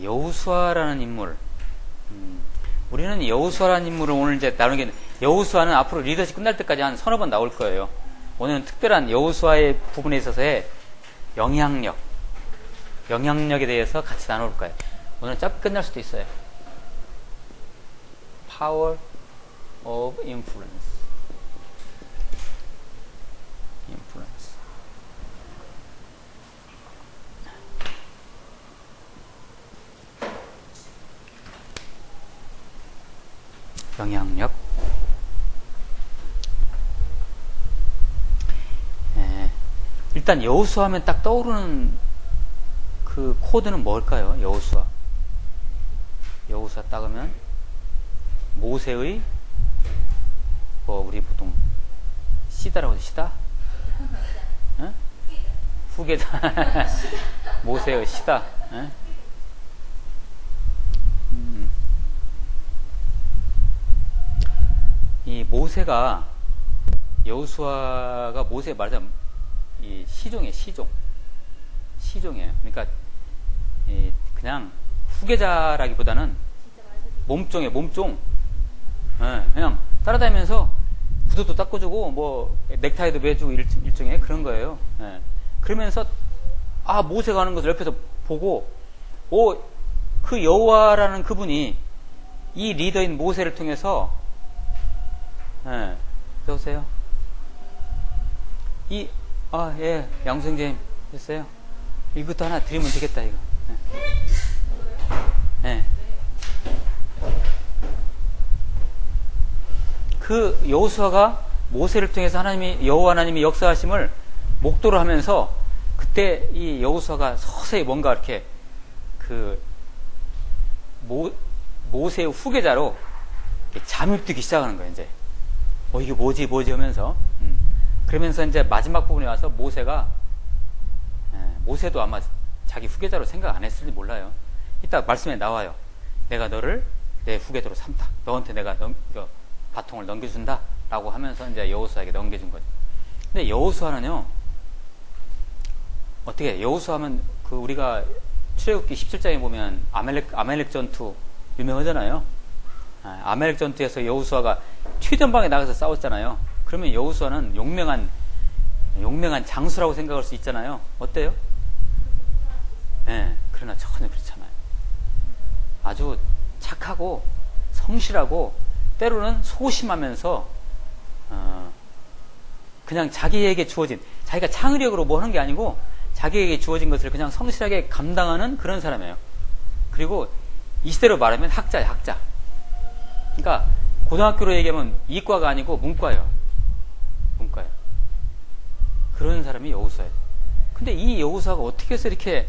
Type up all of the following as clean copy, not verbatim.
여호수아라는 인물. 우리는 여호수아라는 인물을 오늘 이제 나누게, 여호수아는 앞으로 리더십 끝날 때까지 한 서너 번 나올 거예요. 오늘은 특별한 여호수아의 부분에 있어서의 영향력에 대해서 같이 나눌 거예요. 오늘 짧게 끝날 수도 있어요. Power of influence. 영향력. 일단 여호수아 하면 딱 떠오르는 그 코드는 뭘까요? 여호수아 딱 하면 모세의 우리 보통 시다라고 하죠. 시다? 어? 후계자. 모세의 시다. 이 모세가, 여호수아가 모세 말하자면 이 시종이에요. 그러니까 그냥 후계자라기보다는 몸종이에요. 몸종. 그냥 따라다니면서 구두도 닦아주고 뭐 넥타이도 매주고 일종의 그런 거예요. 그러면서 모세가 하는 것을 옆에서 보고 그 여호와라는 그분이 이 리더인 모세를 통해서 여보세요? 예, 양수생님 됐어요? 이것도 하나 드리면 되겠다, 이거. 그 여호수아가 모세를 통해서 여호와 하나님이 역사하심을 목도로 하면서 그때 이 여호수아가 서서히 뭔가 이렇게 모세의 후계자로 잠입되기 시작하는 거예요, 이제. 이게 뭐지 하면서. 그러면서 이제 마지막 부분에 와서 모세도 아마 자기 후계자로 생각 안 했을지 몰라요. 이따 말씀에 나와요. 내가 너를 내 후계자로 삼다. 너한테 내가 바통을 넘겨준다. 라고 하면서 이제 여호수아에게 넘겨준 거죠. 근데 여호수아는요, 여호수아 하면 우리가 출애굽기 17장에 보면 아말렉 전투 유명하잖아요. 아말렉 전투에서 여호수아가 최전방에 나가서 싸웠잖아요. 그러면 여호수아는 용맹한 장수라고 생각할 수 있잖아요. 어때요? 그러나 전혀 그렇잖아요. 아주 착하고 성실하고 때로는 소심하면서 그냥 자기에게 주어진, 자기가 창의력으로 뭐 하는 게 아니고 자기에게 주어진 것을 그냥 성실하게 감당하는 그런 사람이에요. 그리고 이 시대로 말하면 학자예요. 학자. 그러니까 고등학교로 얘기하면 이과가 아니고 문과예요. 그런 사람이 여호수아예요. 근데 이 여호수아가 어떻게 해서 이렇게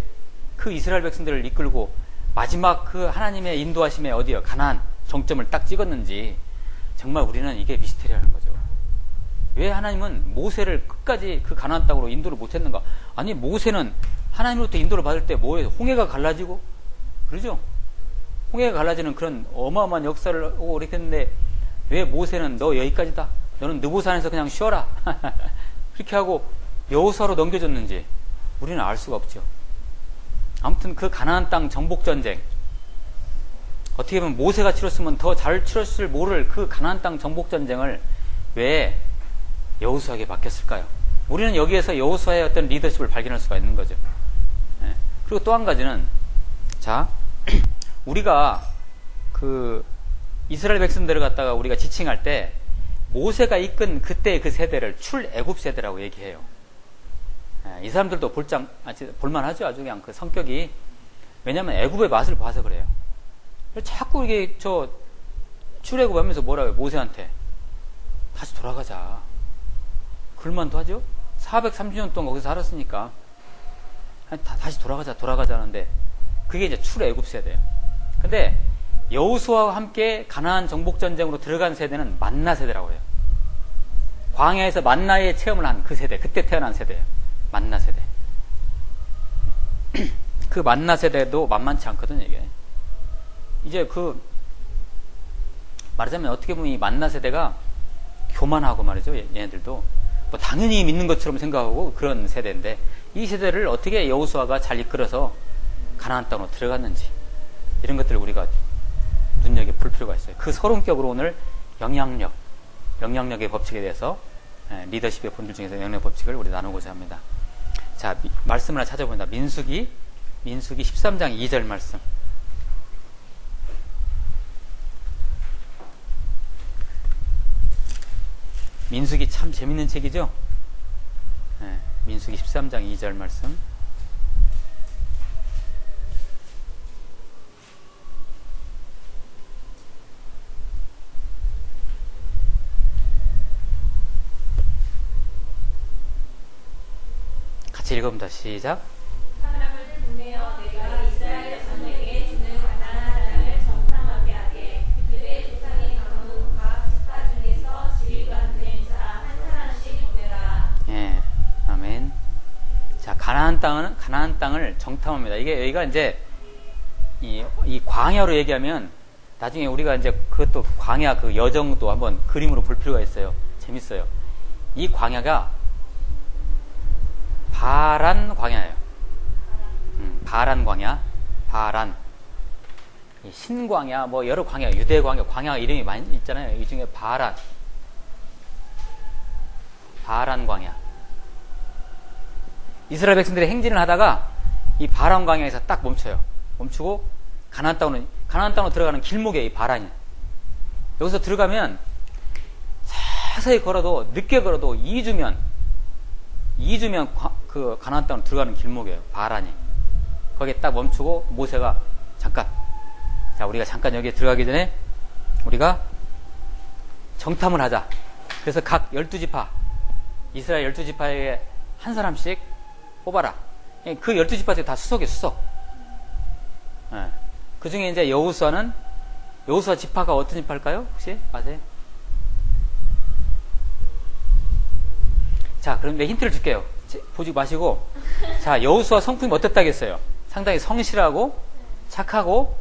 그 이스라엘 백성들을 이끌고 마지막 그 하나님의 인도하심에 가나안 정점을 딱 찍었는지 정말 우리는 이게 미스테리라는 거죠. 왜 하나님은 모세를 끝까지 그 가나안 땅으로 인도를 못했는가? 아니, 모세는 하나님으로부터 인도를 받을 때 뭐예요? 홍해가 갈라지고 그러죠? 홍해가 갈라지는 그런 어마어마한 역사를 하고 이렇게 했는데 왜 모세는 너 여기까지다. 너는 느보산에서 그냥 쉬어라. 그렇게 하고 여호수아로 넘겨줬는지 우리는 알 수가 없죠. 아무튼 그 가나안 땅 정복 전쟁, 어떻게 보면 모세가 치렀으면 더 잘 치렀을 모를 그 가나안 땅 정복 전쟁을 왜 여호수아에게 맡겼을까요? 우리는 여기에서 여호수아의 어떤 리더십을 발견할 수가 있는 거죠. 그리고 또 한 가지는, 우리가 이스라엘 백성들을 갖다가 우리가 지칭할 때 모세가 이끈 그때의 그 세대를 출애굽 세대라고 얘기해요. 이 사람들도 볼만하죠. 아주 그냥 그 성격이. 왜냐하면 애굽의 맛을 봐서 그래요. 자꾸 이게 출애굽 하면서 뭐라고 해요? 모세한테 다시 돌아가자. 그럴만도 하죠. 430년 동안 거기서 살았으니까 다시 돌아가자 하는데 그게 이제 출애굽 세대예요. 근데 여호수아와 함께 가나안 정복 전쟁으로 들어간 세대는 만나 세대라고 해요. 광야에서 만나의 체험을 한 그 세대, 그때 태어난 세대예요. 만나 세대. 그 만나 세대도 만만치 않거든요, 이게. 이제 말하자면 어떻게 보면 이 만나 세대가 교만하고 말이죠, 얘네들도. 뭐 당연히 믿는 것처럼 생각하고 그런 세대인데, 이 세대를 어떻게 여호수아가 잘 이끌어서 가나안 땅으로 들어갔는지, 이런 것들을 우리가 눈여겨볼 필요가 있어요. 그 서론격으로 오늘 영향력의 법칙에 대해서 리더십의 본질 중에서 영향력 법칙을 우리 나누고자 합니다. 자, 말씀을 하나 찾아본다. 민수기 13장 2절 말씀. 민수기 참 재밌는 책이죠? 민수기 13장 2절 말씀. 같이 읽어봅니다. 시작. 사람을 보내어 내가 이스라엘 자손에게 주는 가나안 땅을 정탐하게 하되 그들의 조상이 나누은 각 지파 중에서 지휘관 된 자 한 사람씩 보내라. 예, 아멘. 자, 가나안 땅을 정탐합니다. 이게 여기가 이제 이 광야로 얘기하면 나중에 우리가 이제 그것도 광야 그 여정도 한번 그림으로 볼 필요가 있어요. 재밌어요. 이 광야가 바란 광야예요. 바란 광야, 바란. 신광야, 뭐 여러 광야, 유대 광야 이름이 많이 있잖아요. 이 중에 바란 광야. 이스라엘 백성들이 행진을 하다가 이 바란 광야에서 딱 멈춰요. 멈추고 가나안 땅으로 들어가는 길목에 이 바란이. 여기서 들어가면 서서히 걸어도 늦게 걸어도 2주면 그 가나안 땅으로 들어가는 길목이에요. 바란이. 거기에 딱 멈추고 모세가 자, 우리가 잠깐 여기에 들어가기 전에 우리가 정탐을 하자. 그래서 각 12지파, 이스라엘 12지파에 한 사람씩 뽑아라. 그 12지파 중에 다 수석이에요, 수석. 그 중에 이제 여호수아 지파가 어떤 지파일까요? 혹시 아세요? 자, 그럼 내 힌트를 줄게요. 보지 마시고. 자, 여호수아 성품이 어땠다겠어요? 상당히 성실하고 착하고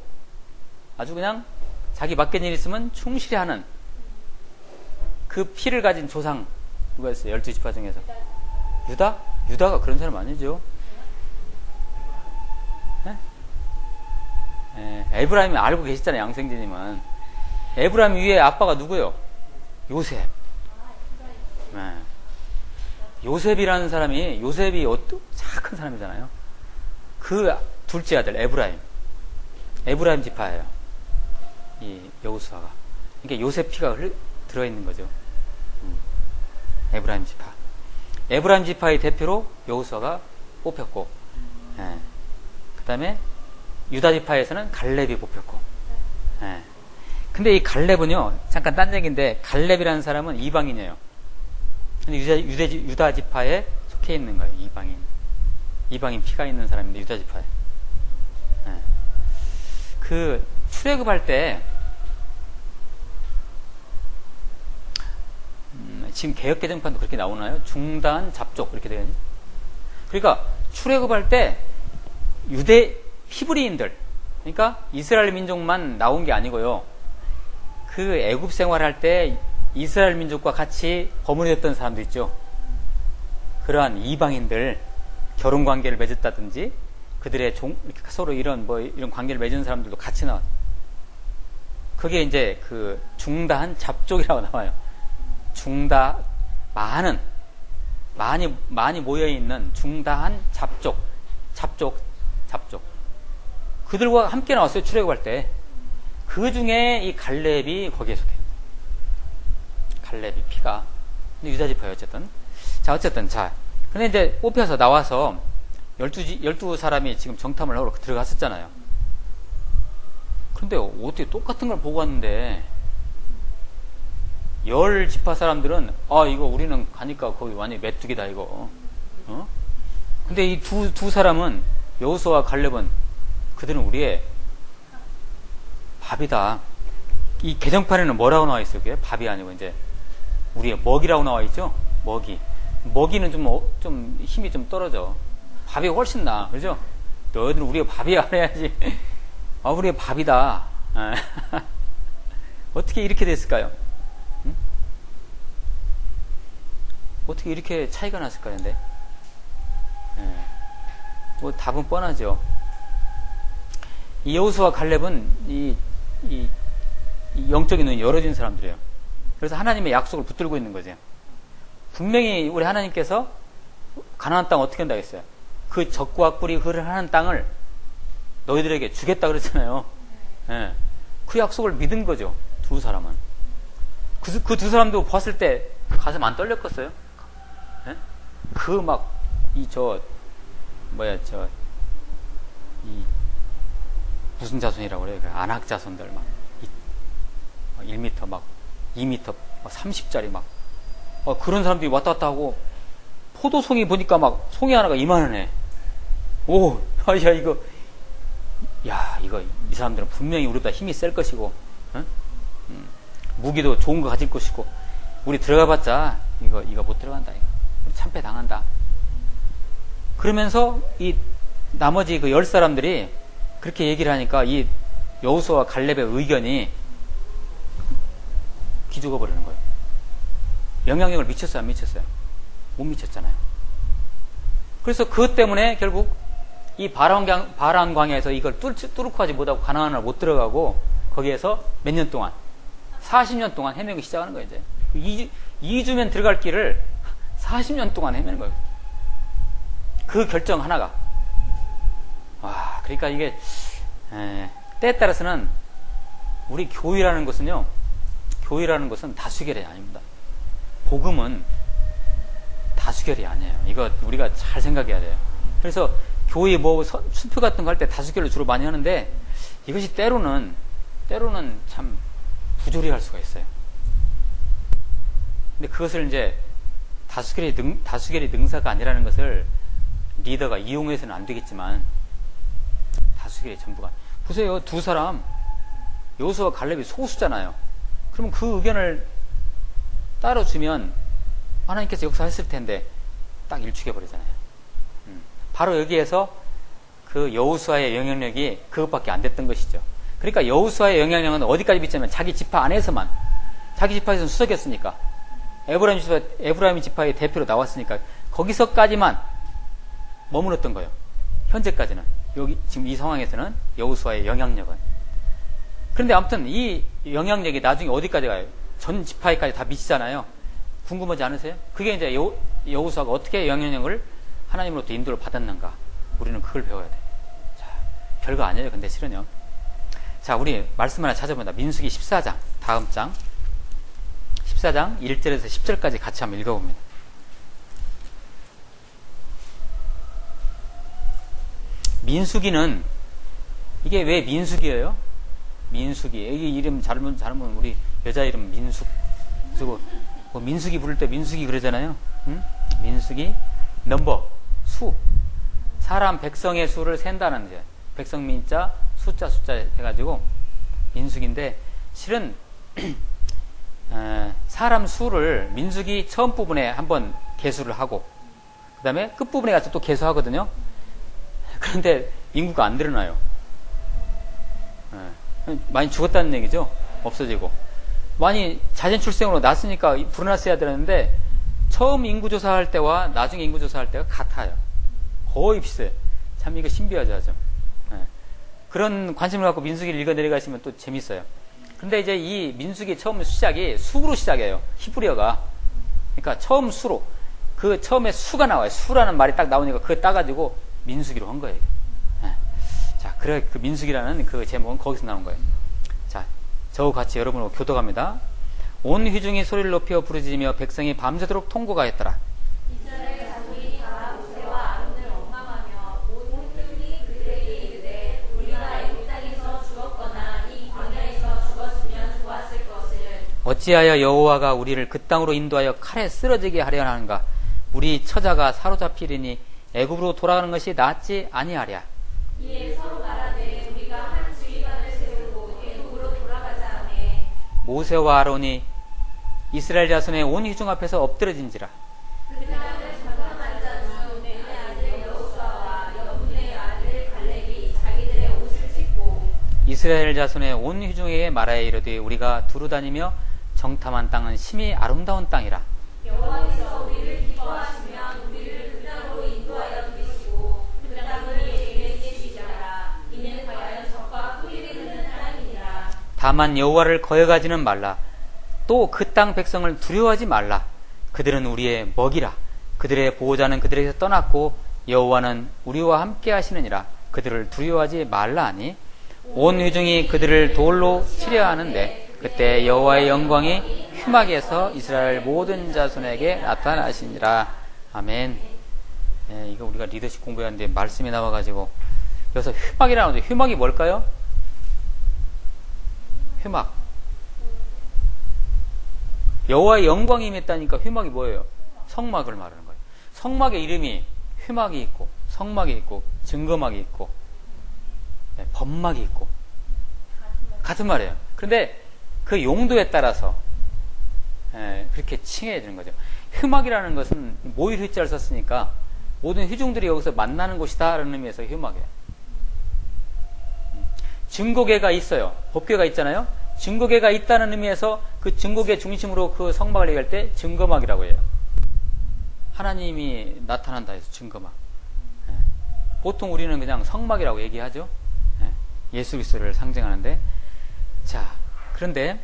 아주 그냥 자기 맡긴 일 있으면 충실히 하는 그 피를 가진 조상 누가 있어요? 12지파 중에서. 유다? 유다가 그런 사람 아니죠. 에브라임이 알고 계시잖아요. 양생제님은. 에브라임 위에 아빠가 누구예요? 요셉. 요셉이라는 사람이, 요셉이 착한 사람이잖아요. 그 둘째 아들 에브라임 지파예요. 이 여호수아가. 그러니까 요셉 피가 들어있는 거죠. 에브라임 지파. 에브라임 지파의 대표로 여호수아가 뽑혔고, 그 다음에 유다 지파에서는 갈렙이 뽑혔고. 근데 이 갈렙은요, 잠깐 딴 얘기인데, 갈렙이라는 사람은 이방인이에요. 근데 유다 지파에 속해 있는 거예요. 이방인 피가 있는 사람인데 유다 지파에. 그 출애굽할 때 지금 개역개정판도 그렇게 나오나요? 중단 잡족 이렇게 되거든요. 그러니까 출애굽할 때 히브리인들, 그러니까 이스라엘 민족만 나온 게 아니고요. 그 애굽 생활할 때 이스라엘 민족과 같이 버무렸던 사람도 있죠. 그러한 이방인들 결혼 관계를 맺었다든지 그들의 서로 이런 관계를 맺은 사람들도 같이 나와요. 그게 이제 그 중다한 잡족이라고 나와요. 많이 모여있는 중다한 잡족. 그들과 함께 나왔어요. 출애굽할 때. 그 중에 이 갈렙이 거기에 속해요. 갈렙이 피가. 근데 유다지파예요, 어쨌든. 자, 근데 이제 뽑혀서 나와서 12사람이 지금 정탐을 하러 들어갔었잖아요. 근데 어떻게 똑같은 걸 보고 왔는데, 10지파 사람들은, 이거 우리는 가니까 거기 완전히 메뚜기다, 이거. 근데 이 두 사람은, 여호수아와 갈렙은, 그들은 우리의 밥이다. 이 개정판에는 뭐라고 나와 있어요? 그게? 밥이 아니고, 이제, 우리의 먹이라고 나와 있죠? 먹이는 좀 힘이 좀 떨어져. 밥이 훨씬 나아. 그죠? 너희들은 우리의 밥이야. 그래야지. 우리의 밥이다. 어떻게 이렇게 됐을까요? 응? 어떻게 이렇게 차이가 났을까요, 근데? 뭐 답은 뻔하죠. 이 여호수아 갈렙은 이 영적인 눈이 열어진 사람들이에요. 그래서 하나님의 약속을 붙들고 있는 거죠. 분명히 우리 하나님께서 가나안 땅 어떻게 한다 했어요? 그 적과 꿀이 흐르는 땅을 너희들에게 주겠다 그랬잖아요. 예. 그 약속을 믿은 거죠. 두 사람은. 그 두 사람도 봤을 때 가슴 안 떨렸겠어요? 예? 무슨 자손이라고 그래요? 안악 자손들 막 1m 막 2m 막 30짜리 막 그런 사람들이 왔다 갔다 하고 포도송이 보니까 막 송이 하나가 이만하네. 이거 이 사람들은 분명히 우리보다 힘이 셀 것이고, 응? 무기도 좋은 거 가질 것이고, 우리 들어가봤자 이거 못 들어간다. 우리 참패 당한다. 그러면서 이 나머지 그 10사람들이 그렇게 얘기를 하니까 이 여호수아와 갈렙의 의견이 기죽어 버리는 거예요. 영향력을 미쳤어요, 안 미쳤어요? 못 미쳤잖아요. 그래서 그것 때문에 결국 이 바란 광야에서 이걸 뚫고 하지 못하고 가나안을 못 들어가고 거기에서 몇 년 동안 40년 동안 헤매기 시작하는 거예요. 이제 2주면 들어갈 길을 40년 동안 헤매는 거예요. 그 결정 하나가. 그러니까 이게 때에 따라서는 우리 교회라는 것은 다수결이 아닙니다. 복음은 다수결이 아니에요. 이거 우리가 잘 생각해야 돼요. 그래서 교회 수표 같은 거 할 때 다수결로 주로 많이 하는데 이것이 때로는 참 부조리할 수가 있어요. 근데 그것을 이제 다수결이 능사가 아니라는 것을 리더가 이용해서는 안 되겠지만 다수결이 전부가. 보세요. 두 사람 여호수아와 갈렙이 소수잖아요. 그러면 그 의견을 따라주면 하나님께서 역사했을 텐데 딱 일축해 버리잖아요. 바로 여기에서 그 여호수아의 영향력이 그것밖에 안 됐던 것이죠. 그러니까 여호수아의 영향력은 어디까지 비치냐면 자기 지파 안에서만, 자기 지파에서는 수석이었으니까, 에브라임 지파의 대표로 나왔으니까 거기서까지만 머물렀던 거예요. 현재까지는. 여기 지금 이 상황에서는 여호수아의 영향력은. 그런데 아무튼 이 영향력이 나중에 어디까지 가요? 전 지파에까지 다 미치잖아요. 궁금하지 않으세요? 그게 이제 여호수아가 어떻게 영향력을 하나님으로부터 인도를 받았는가. 우리는 그걸 배워야 돼. 자, 별거 아니에요. 근데 실은요. 자, 우리 말씀 하나 찾아봅니다. 민수기 14장, 다음 장. 14장 1절에서 10절까지 같이 한번 읽어봅니다. 민수기는, 이게 왜 민수기예요? 민수기. 여기 이름 잘못 우리 여자 이름 민숙. 그리고 뭐 민수기 부를 때 민수기 그러잖아요. 응? 민수기 넘버 수. 사람 백성의 수를 센다는 이제 백성 민자 숫자 해가지고 민수기인데 실은 사람 수를 민수기 처음 부분에 한번 계수를 하고 그 다음에 끝부분에 가서 또 계수하거든요. 그런데 인구가 안 늘어나요. 많이 죽었다는 얘기죠. 없어지고. 많이 자진 출생으로 났으니까 불어났어야 되는데 처음 인구조사할 때와 나중에 인구조사할 때가 같아요. 거의 비슷해요. 참 이거 신비하죠. 그런 관심을 갖고 민수기를 읽어 내려가시면 또 재밌어요. 근데 이제 이 민수기 처음 시작이 수로 시작해요. 히브리어가. 그러니까 처음 수로. 그 처음에 수가 나와요. 수라는 말이 딱 나오니까 그거 따가지고 민수기로 한 거예요. 자, 그래, 그 민수기라는 그 제목은 거기서 나온 거예요. 자, 저와 같이 여러분하고 교독합니다. 온 회중이 소리를 높여 부르짖으며 백성이 밤새도록 통곡하였더라. 이스라엘 자손이 다 모세와 아론을 원망하며 온 회중이 그들에게 이르되 우리가 애굽 땅에서 죽었거나 이 광야에서 죽었으면 좋았을 것을 어찌하여 여호와가 우리를 그 땅으로 인도하여 칼에 쓰러지게 하려 하는가? 우리 처자가 사로잡히리니 애굽으로 돌아가는 것이 낫지 아니하랴. 이에 서로 말하되 우리가 한 지휘관을 세우고 애굽으로 돌아가자 하매 모세와 아론이 이스라엘 자손의 온 회중 앞에서 엎드러진지라. 그날을 장담한 자 중 내 아들 여호수아와 여분의 아들 갈렙이 자기들의 옷을 찢고 이스라엘 자손의 온 회중에게 말하여 이르되 우리가 두루 다니며 정탐한 땅은 심히 아름다운 땅이라. 여호와께서 우리를 기뻐하시면 우리를 그 땅으로 인도하여 주시고 그 땅을 우리에게 주시리라. 이는 과연 적과 다만 여호와를 거역하지는 말라. 또 그 땅 백성을 두려워하지 말라. 그들은 우리의 먹이라. 그들의 보호자는 그들에게서 떠났고 여호와는 우리와 함께 하시느니라. 그들을 두려워하지 말라 하니 온 회중이 그들을 돌로 치려 하는데 그때 여호와의 영광이 휘막에서 이스라엘 모든 자손에게 나타나시니라. 아멘. 예, 이거 우리가 리더십 공부했는데 말씀이 나와가지고 여기서 휘막이라는 거죠. 휘막이 뭘까요? 휘막. 여호와의 영광이 임했다니까 휘막이 뭐예요? 성막을 말하는 거예요. 성막의 이름이 휘막이 있고 성막이 있고 증거막이 있고 네, 범막이 있고 같은 말이에요. 그런데 그 용도에 따라서 그렇게 칭해야 되는 거죠. 휘막이라는 것은 모일 휘자를 썼으니까 모든 회중들이 여기서 만나는 곳이다 라는 의미에서 휘막이에요. 증거궤가 있어요. 법궤가 있잖아요. 증거궤가 있다는 의미에서 그 증거궤 중심으로 그 성막을 얘기할 때 증거막이라고 해요. 하나님이 나타난다 해서 증거막. 보통 우리는 그냥 성막이라고 얘기하죠. 예수 그리스도를 상징하는데, 자, 그런데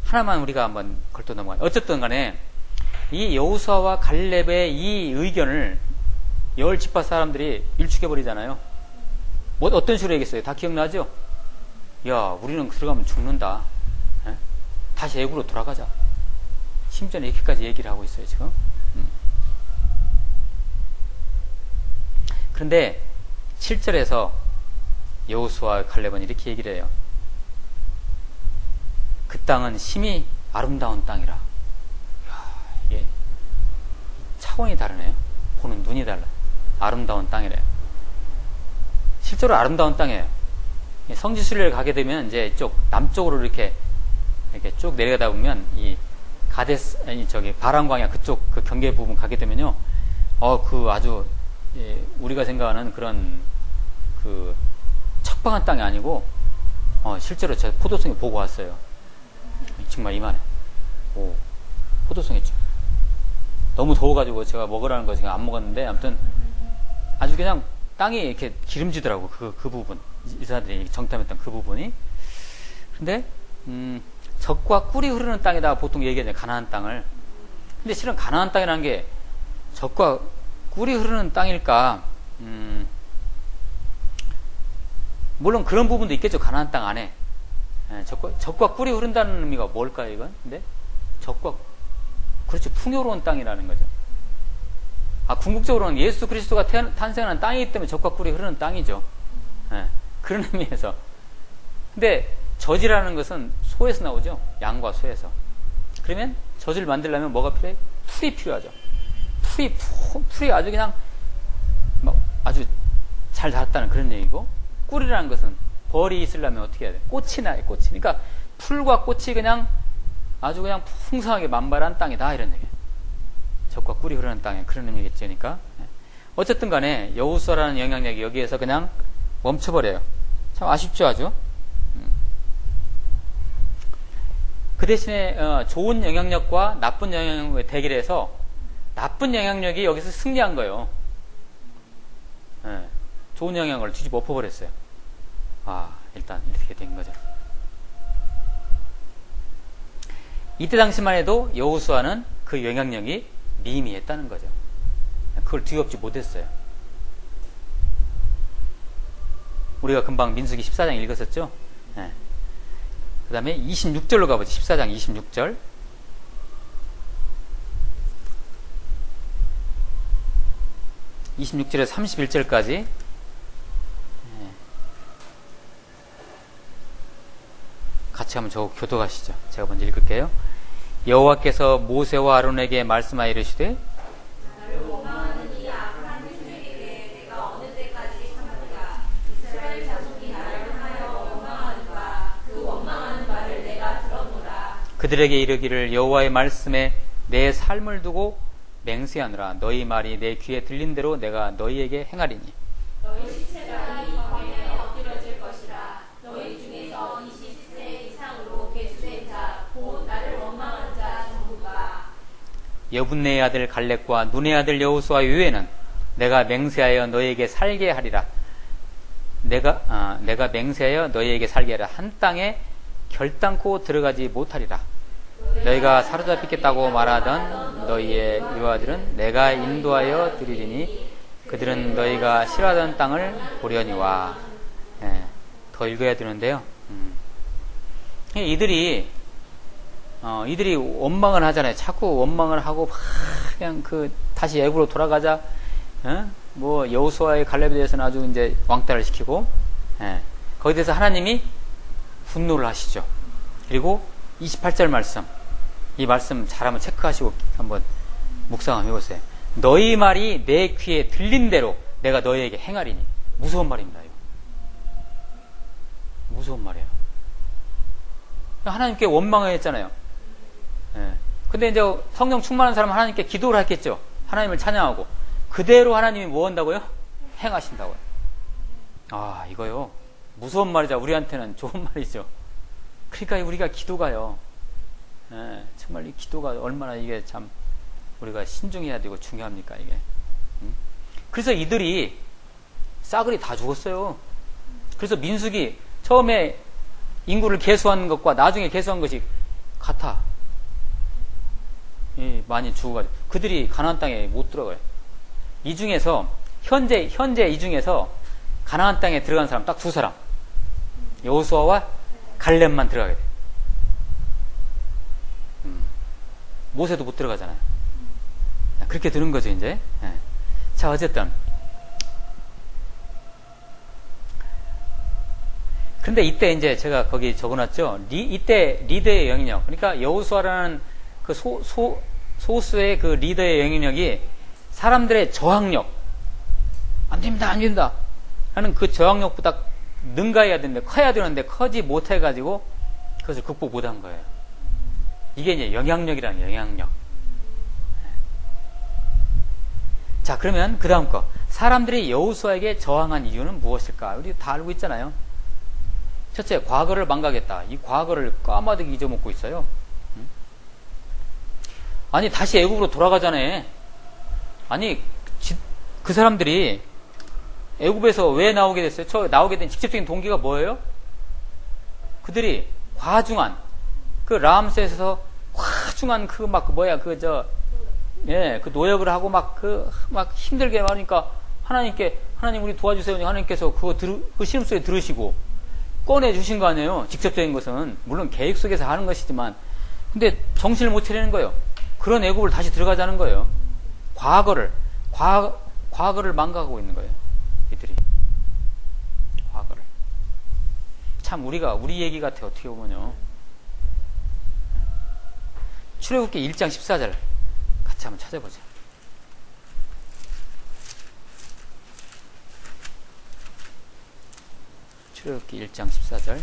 하나만 우리가 한번 걸터 넘어가요. 어쨌든 간에 이 여호수아와 갈렙의 이 의견을 열 지파 사람들이 일축해버리잖아요. 뭐 어떤 식으로 얘기했어요? 다 기억나죠? 야, 우리는 들어가면 죽는다. 다시 애굽으로 돌아가자. 심지어 이렇게까지 얘기를 하고 있어요, 지금. 그런데 7절에서 여호수아와 갈렙은 이렇게 얘기를 해요. 그 땅은 심히 아름다운 땅이라. 이야, 이게 차원이 다르네요. 보는 눈이 달라. 아름다운 땅이래요. 실제로 아름다운 땅이에요. 성지순례를 가게 되면 이제 이쪽 남쪽으로 이렇게 쭉 내려가다 보면 이 가데스 바람광야 그쪽 그 경계 부분 가게 되면요, 그 아주 우리가 생각하는 그런 그 척박한 땅이 아니고 실제로 제가 포도송이 보고 왔어요. 정말 이만해. 오, 포도송이 너무 더워가지고 제가 먹으라는 거 제가 안 먹었는데 아무튼 아주 그냥 땅이 이렇게 기름지더라고. 그 부분 이스라엘들이 정탐했던 그 부분이. 근데 젖과 꿀이 흐르는 땅에다가 보통 얘기하잖아요. 가나안 땅을. 근데 실은 가나안 땅이라는 게 젖과 꿀이 흐르는 땅일까? 물론 그런 부분도 있겠죠. 가나안 땅 안에. 젖과 꿀이 흐른다는 의미가 뭘까요, 이건? 근데 그렇죠. 풍요로운 땅이라는 거죠. 궁극적으로는 예수 그리스도가 탄생한 땅이기 때문에 젖과 꿀이 흐르는 땅이죠. 그런 의미에서. 근데 젖이라는 것은 소에서 나오죠. 양과 소에서. 그러면 젖을 만들려면 뭐가 필요해? 풀이 필요하죠. 풀이 아주 그냥 아주 잘 자랐다는 그런 얘기고, 꿀이라는 것은 벌이 있으려면 어떻게 해야 돼? 꽃이 나요, 꽃이. 그러니까 풀과 꽃이 그냥 아주 그냥 풍성하게 만발한 땅이다, 이런 얘기예요. 젖과 꿀이 흐르는 땅에 그런 의미겠죠. 그러니까 어쨌든 간에 여호수아라는 영향력이 여기에서 그냥 멈춰버려요. 참 아쉽죠, 아주. 그 대신에 좋은 영향력과 나쁜 영향력의 대결에서 나쁜 영향력이 여기서 승리한 거예요. 좋은 영향을 뒤집어 엎어버렸어요. 일단 이렇게 된 거죠. 이때 당시만 해도 여호수아는 그 영향력이 미미했다는 거죠. 그걸 뒤엎지 못했어요. 우리가 금방 민수기 14장 읽었었죠? 그 다음에 26절로 가보죠. 14장 26절. (26절에서) 31절까지 같이 한번 저거 교독하시죠. 제가 먼저 읽을게요. 여호와께서 모세와 아론에게 말씀하여 이르시되 나를 원망하는 이 악한 회중에게 내가 어느 때까지 참으리까. 이스라엘 자손이 나를 향하여 원망하는가. 그 원망하는 바를 내가 들어보라. 그들에게 이르기를 여호와의 말씀에 내 삶을 두고 맹세하노라. 너희 말이 내 귀에 들린 대로 내가 너희에게 행하리니. 너희 시체가 이 광야에 엎드려질 것이라. 너희 중에서 20세 이상으로 계수된 자, 곧 나를 원망한 자 전부가. 여분네의 아들 갈렙과 눈의 아들 여호수아 외에는 내가 맹세하여 너희에게 살게 하리라. 내가 맹세하여 너희에게 살게 하리라. 한 땅에 결단코 들어가지 못하리라. 너희가 사로잡히겠다고 말하던 너희의 유아들은 내가 인도하여 드리리니 그들은 너희가 싫어하던 땅을 보려니와. 예, 더 읽어야 되는데요. 이들이 원망을 하잖아요. 자꾸 원망을 하고 그냥 다시 애굽으로 돌아가자. 뭐 여호수아의 갈렙에 대해서는 아주 이제 왕따를 시키고, 거기에 대해서 하나님이 분노를 하시죠. 그리고 28절 말씀, 이 말씀 잘 한번 체크하시고 한번 묵상 한번 해보세요. 너희 말이 내 귀에 들린 대로 내가 너희에게 행하리니. 무서운 말입니다. 이거. 무서운 말이에요. 하나님께 원망을 했잖아요. 근데 이제 성령 충만한 사람은 하나님께 기도를 했겠죠. 하나님을 찬양하고. 그대로 하나님이 뭐 한다고요? 행하신다고요. 아, 이거요. 무서운 말이자 우리한테는 좋은 말이죠. 그러니까 우리가 기도가요. 정말 이 기도가 얼마나 이게 참 우리가 신중해야 되고 중요합니까, 이게. 그래서 이들이 싸그리 다 죽었어요. 그래서 민수기 처음에 인구를 계수한 것과 나중에 계수한 것이 같아. 많이 죽어가지고. 그들이 가나안 땅에 못 들어가요. 이 중에서, 현재 이 중에서 가나안 땅에 들어간 사람 딱 2사람. 여호수아와 갈렙만 들어가게 돼. 모세도 못 들어가잖아요. 그렇게 되는 거죠, 이제. 자, 어쨌든. 근데 이때 이제 제가 거기 적어놨죠. 이때 리더의 영향력. 그러니까 여호수아라는 그 소수의 그 리더의 영향력이 사람들의 저항력. 안 됩니다, 안 됩니다. 하는 그 저항력보다 능가해야 되는데, 커야 되는데, 커지 못해가지고 그것을 극복 못한 거예요. 이게 이제 영향력이라는 영향력. 자, 그러면 그 다음 거. 사람들이 여호수아에게 저항한 이유는 무엇일까? 우리 다 알고 있잖아요. 첫째, 과거를 망각했다. 이 과거를 까마득히 잊어먹고 있어요. 아니, 다시 애국으로 돌아가잖아요. 아니, 그 사람들이 애국에서 왜 나오게 됐어요? 나오게 된 직접적인 동기가 뭐예요? 그들이 과중한, 그 라암셋에서 과중한 그 노역을 하고 막 힘들게 하니까 하나님 우리 도와주세요. 하나님께서 그 시름소리 들으시고 꺼내주신 거 아니에요? 직접적인 것은. 물론 계획 속에서 하는 것이지만. 근데 정신을 못 차리는 거예요. 그런 애국을 다시 들어가자는 거예요. 과거를 망각하고 있는 거예요. 이들이. 과거를. 참 우리 얘기 같아요. 어떻게 보면요. 출애굽기 1장 14절 같이 한번 찾아보죠. 출애굽기 1장 14절.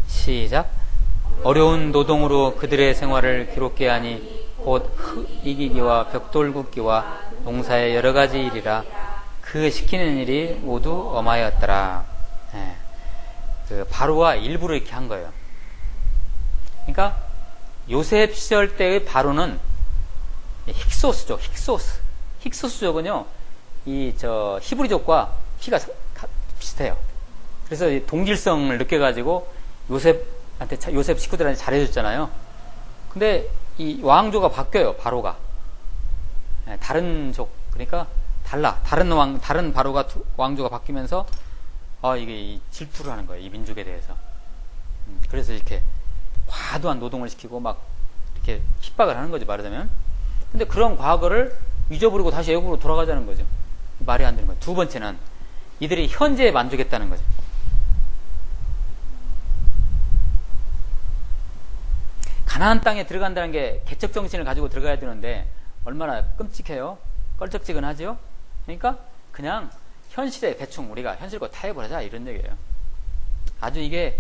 시작. 어려운 노동으로 그들의 생활을 기롭게 하니 곧 흙 이기기와 벽돌 굽기와 농사의 여러 가지 일이라. 그 시키는 일이 모두 엄하였더라. 그 바로가 일부러 이렇게 한 거예요. 그러니까 요셉 시절 때의 바로는 힉소스죠. 힉소스족은요, 히브리족과 피가 비슷해요. 그래서 동질성을 느껴가지고 요셉 식구들한테 잘해줬잖아요. 근데 이 왕조가 바뀌어요. 바로가 다른 족, 그러니까 다른 바로가 왕조가 바뀌면서 이게 질투를 하는 거예요. 이 민족에 대해서. 그래서 이렇게 과도한 노동을 시키고 막 이렇게 핍박을 하는 거죠, 말하자면. 근데 그런 과거를 잊어버리고 다시 애국으로 돌아가자는 거죠. 말이 안 되는 거예요. 두 번째는 이들이 현재에 만족했다는 거죠. 가나안 땅에 들어간다는 게 개척 정신을 가지고 들어가야 되는데 얼마나 끔찍해요. 껄쩍지근하죠. 그러니까 그냥 현실에 대충 우리가 현실과 타협을 하자, 이런 얘기예요. 아주 이게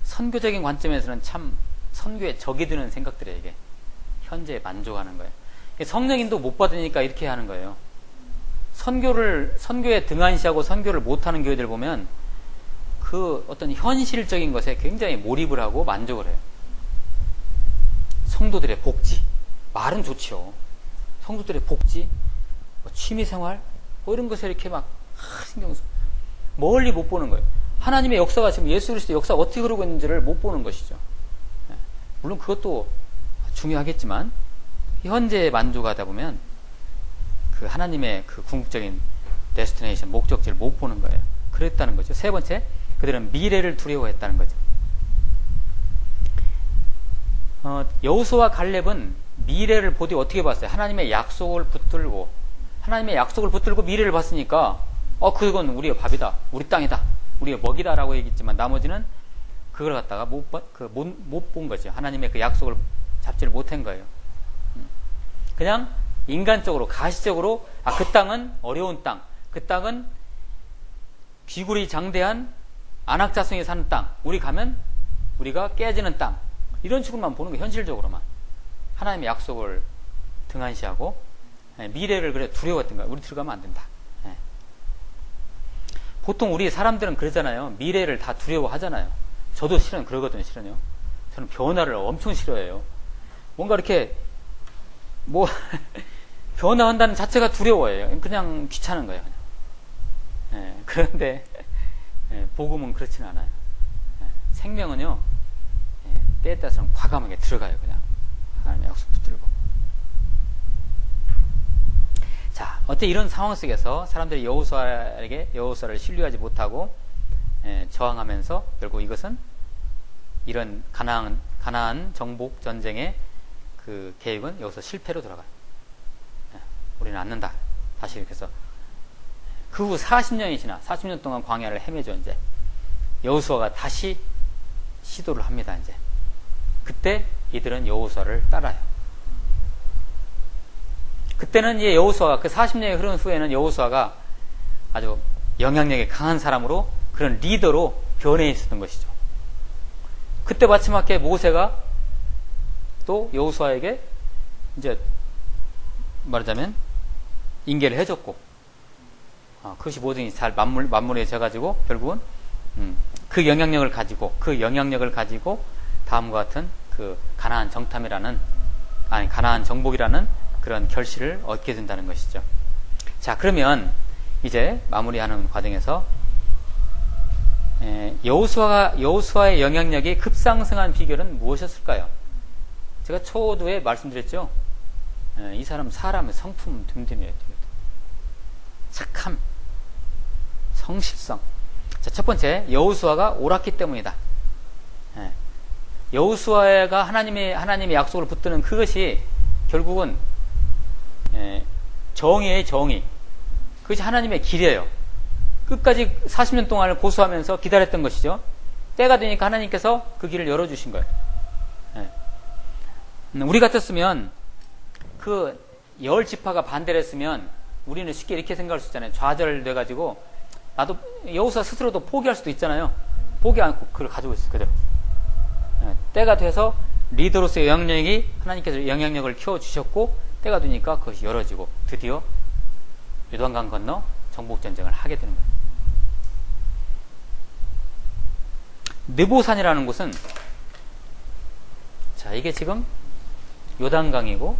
선교적인 관점에서는 참 선교에 적이 드는 생각들이에요. 이게 현재에 만족하는 거예요. 성령인도 못 받으니까 이렇게 하는 거예요. 선교에 등한시하고 선교를 못하는 교회들 보면 그 어떤 현실적인 것에 굉장히 몰입을 하고 만족을 해요. 성도들의 복지, 말은 좋지요. 성도들의 복지, 뭐 취미생활, 뭐 이런 것에 이렇게 막 신경 써. 멀리 못 보는 거예요. 하나님의 역사가 지금 예수 그리스도의 역사가 어떻게 흐르고 있는지를 못 보는 것이죠. 물론 그것도 중요하겠지만 현재에 만족하다 보면 그 하나님의 그 궁극적인 데스티네이션, 목적지를 못 보는 거예요. 그랬다는 거죠. 세 번째, 그들은 미래를 두려워했다는 거죠. 여호수아와 갈렙은 미래를 보되 어떻게 봤어요? 하나님의 약속을 붙들고 미래를 봤으니까 그건 우리의 밥이다, 우리 땅이다, 우리의 먹이다라고 얘기했지만 나머지는 그걸 갖다가 못 본 거죠. 하나님의 그 약속을 잡지를 못한 거예요. 그냥 인간적으로, 가시적으로 그 땅은 어려운 땅, 그 땅은 귀굴이 장대한 안악자성이 사는 땅, 우리 가면 우리가 깨지는 땅, 이런 식으로만 보는 거, 현실적으로만. 하나님의 약속을 등한시하고 미래를 그래 두려워했던 거야. 우리 들어가면 안 된다. 보통 우리 사람들은 그러잖아요. 미래를 다 두려워하잖아요. 저도 실은 그러거든요. 실은요. 저는 변화를 엄청 싫어해요. 뭔가 이렇게 뭐 변화한다는 자체가 두려워해요. 그냥 귀찮은 거예요. 그냥. 그런데 복음은 그렇지는 않아요. 생명은요, 때에 따라서는 과감하게 들어가요. 그냥 하나님의 약속 붙들고. 자, 어때 이런 상황 속에서 사람들이 여호수아를 신뢰하지 못하고 저항하면서 결국 이것은 이런 가나안 정복 전쟁의 그 계획은 여기서 실패로 돌아가요. 우리는 않는다. 다시 이렇게 해서 그 후 40년이 지나 40년 동안 광야를 헤매죠. 이제 여호수아가 다시 시도를 합니다. 이제 그때 이들은 여호수아를 따라요. 그때는 이제 여호수아가 그 40년이 흐른 후에는 여호수아가 아주 영향력이 강한 사람으로, 그런 리더로 변해 있었던 것이죠. 그때 마지막에 모세가 또 여호수아에게 이제 말하자면 인계를 해줬고, 그것이 모든 잘 맞물려져 가지고 결국은 그 영향력을 가지고 다음과 같은 그 가나안 정복이라는 그런 결실을 얻게 된다는 것이죠. 자, 그러면 이제 마무리하는 과정에서 여호수아의 영향력이 급상승한 비결은 무엇이었을까요? 제가 초두에 말씀드렸죠. 이 사람의 성품 듬듬이에요. 착함, 성실성. 자, 첫 번째, 여호수아가 옳았기 때문이다. 여호수아가 하나님의 약속을 붙드는 그것이 결국은 정의의 정의. 그것이 하나님의 길이에요. 끝까지 40년 동안을 고수하면서 기다렸던 것이죠. 때가 되니까 하나님께서 그 길을 열어주신 거예요. 우리 같았으면 그 10지파가 반대를 했으면 우리는 쉽게 이렇게 생각할 수 있잖아요. 좌절돼가지고 나도 여호수아 스스로도 포기할 수도 있잖아요. 포기 않고 그걸 가지고 있어요. 그대로. 때가 돼서 리더로서의 영향력이 하나님께서 영향력을 키워주셨고 때가 되니까 그것이 열어지고 드디어 요단강 건너 정복전쟁을 하게 되는 거예요. 느보산이라는 곳은, 자, 이게 지금 요단강이고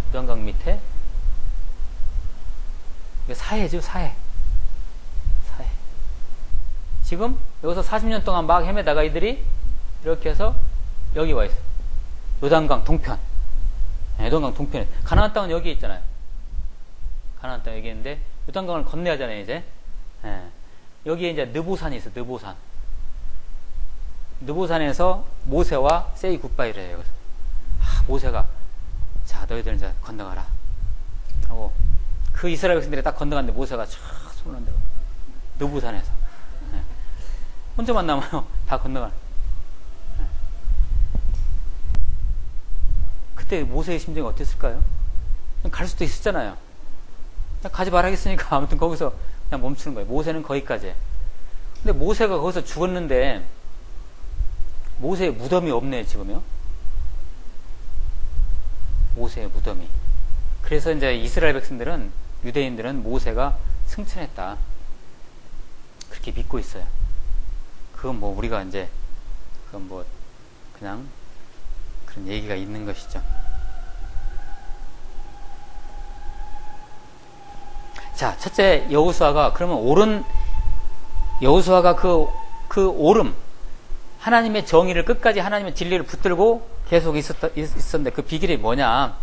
요단강 밑에 이게 사해죠. 사해. 지금 여기서 40년 동안 막 헤매다가 이들이 이렇게 해서 여기 와 있어요. 요단강 동편. 요단강 동편에. 가나안 땅은 여기 있잖아요. 가나안 땅 여기 있는데 요단강을 건너야 하잖아요. 이제 여기에 이제 느보산이 있어요. 느보산에서 모세와 세이 굿바이를 해요. 그래서 모세가 자, 너희들 이제 건너가라 하고, 그 이스라엘 백성들이 딱 건너갔는데 모세가 촥 손을 흔들고 느보산에서 혼자만 남아요. 다 건너가는. 그때 모세의 심정이 어땠을까요? 갈 수도 있었잖아요. 가지 말아야겠으니까 아무튼 거기서 그냥 멈추는 거예요. 모세는 거기까지. 근데 모세가 거기서 죽었는데 모세의 무덤이 없네, 지금요. 모세의 무덤이. 그래서 이제 이스라엘 백성들은, 유대인들은 모세가 승천했다, 그렇게 믿고 있어요. 그건 뭐 우리가 이제 그건 뭐 그냥 그런 얘기가 있는 것이죠. 자, 첫째 여호수아가 그러면 여호수아가 그 옳음, 하나님의 정의를 끝까지 하나님의 진리를 붙들고 계속 있었는데 그 비결이 뭐냐?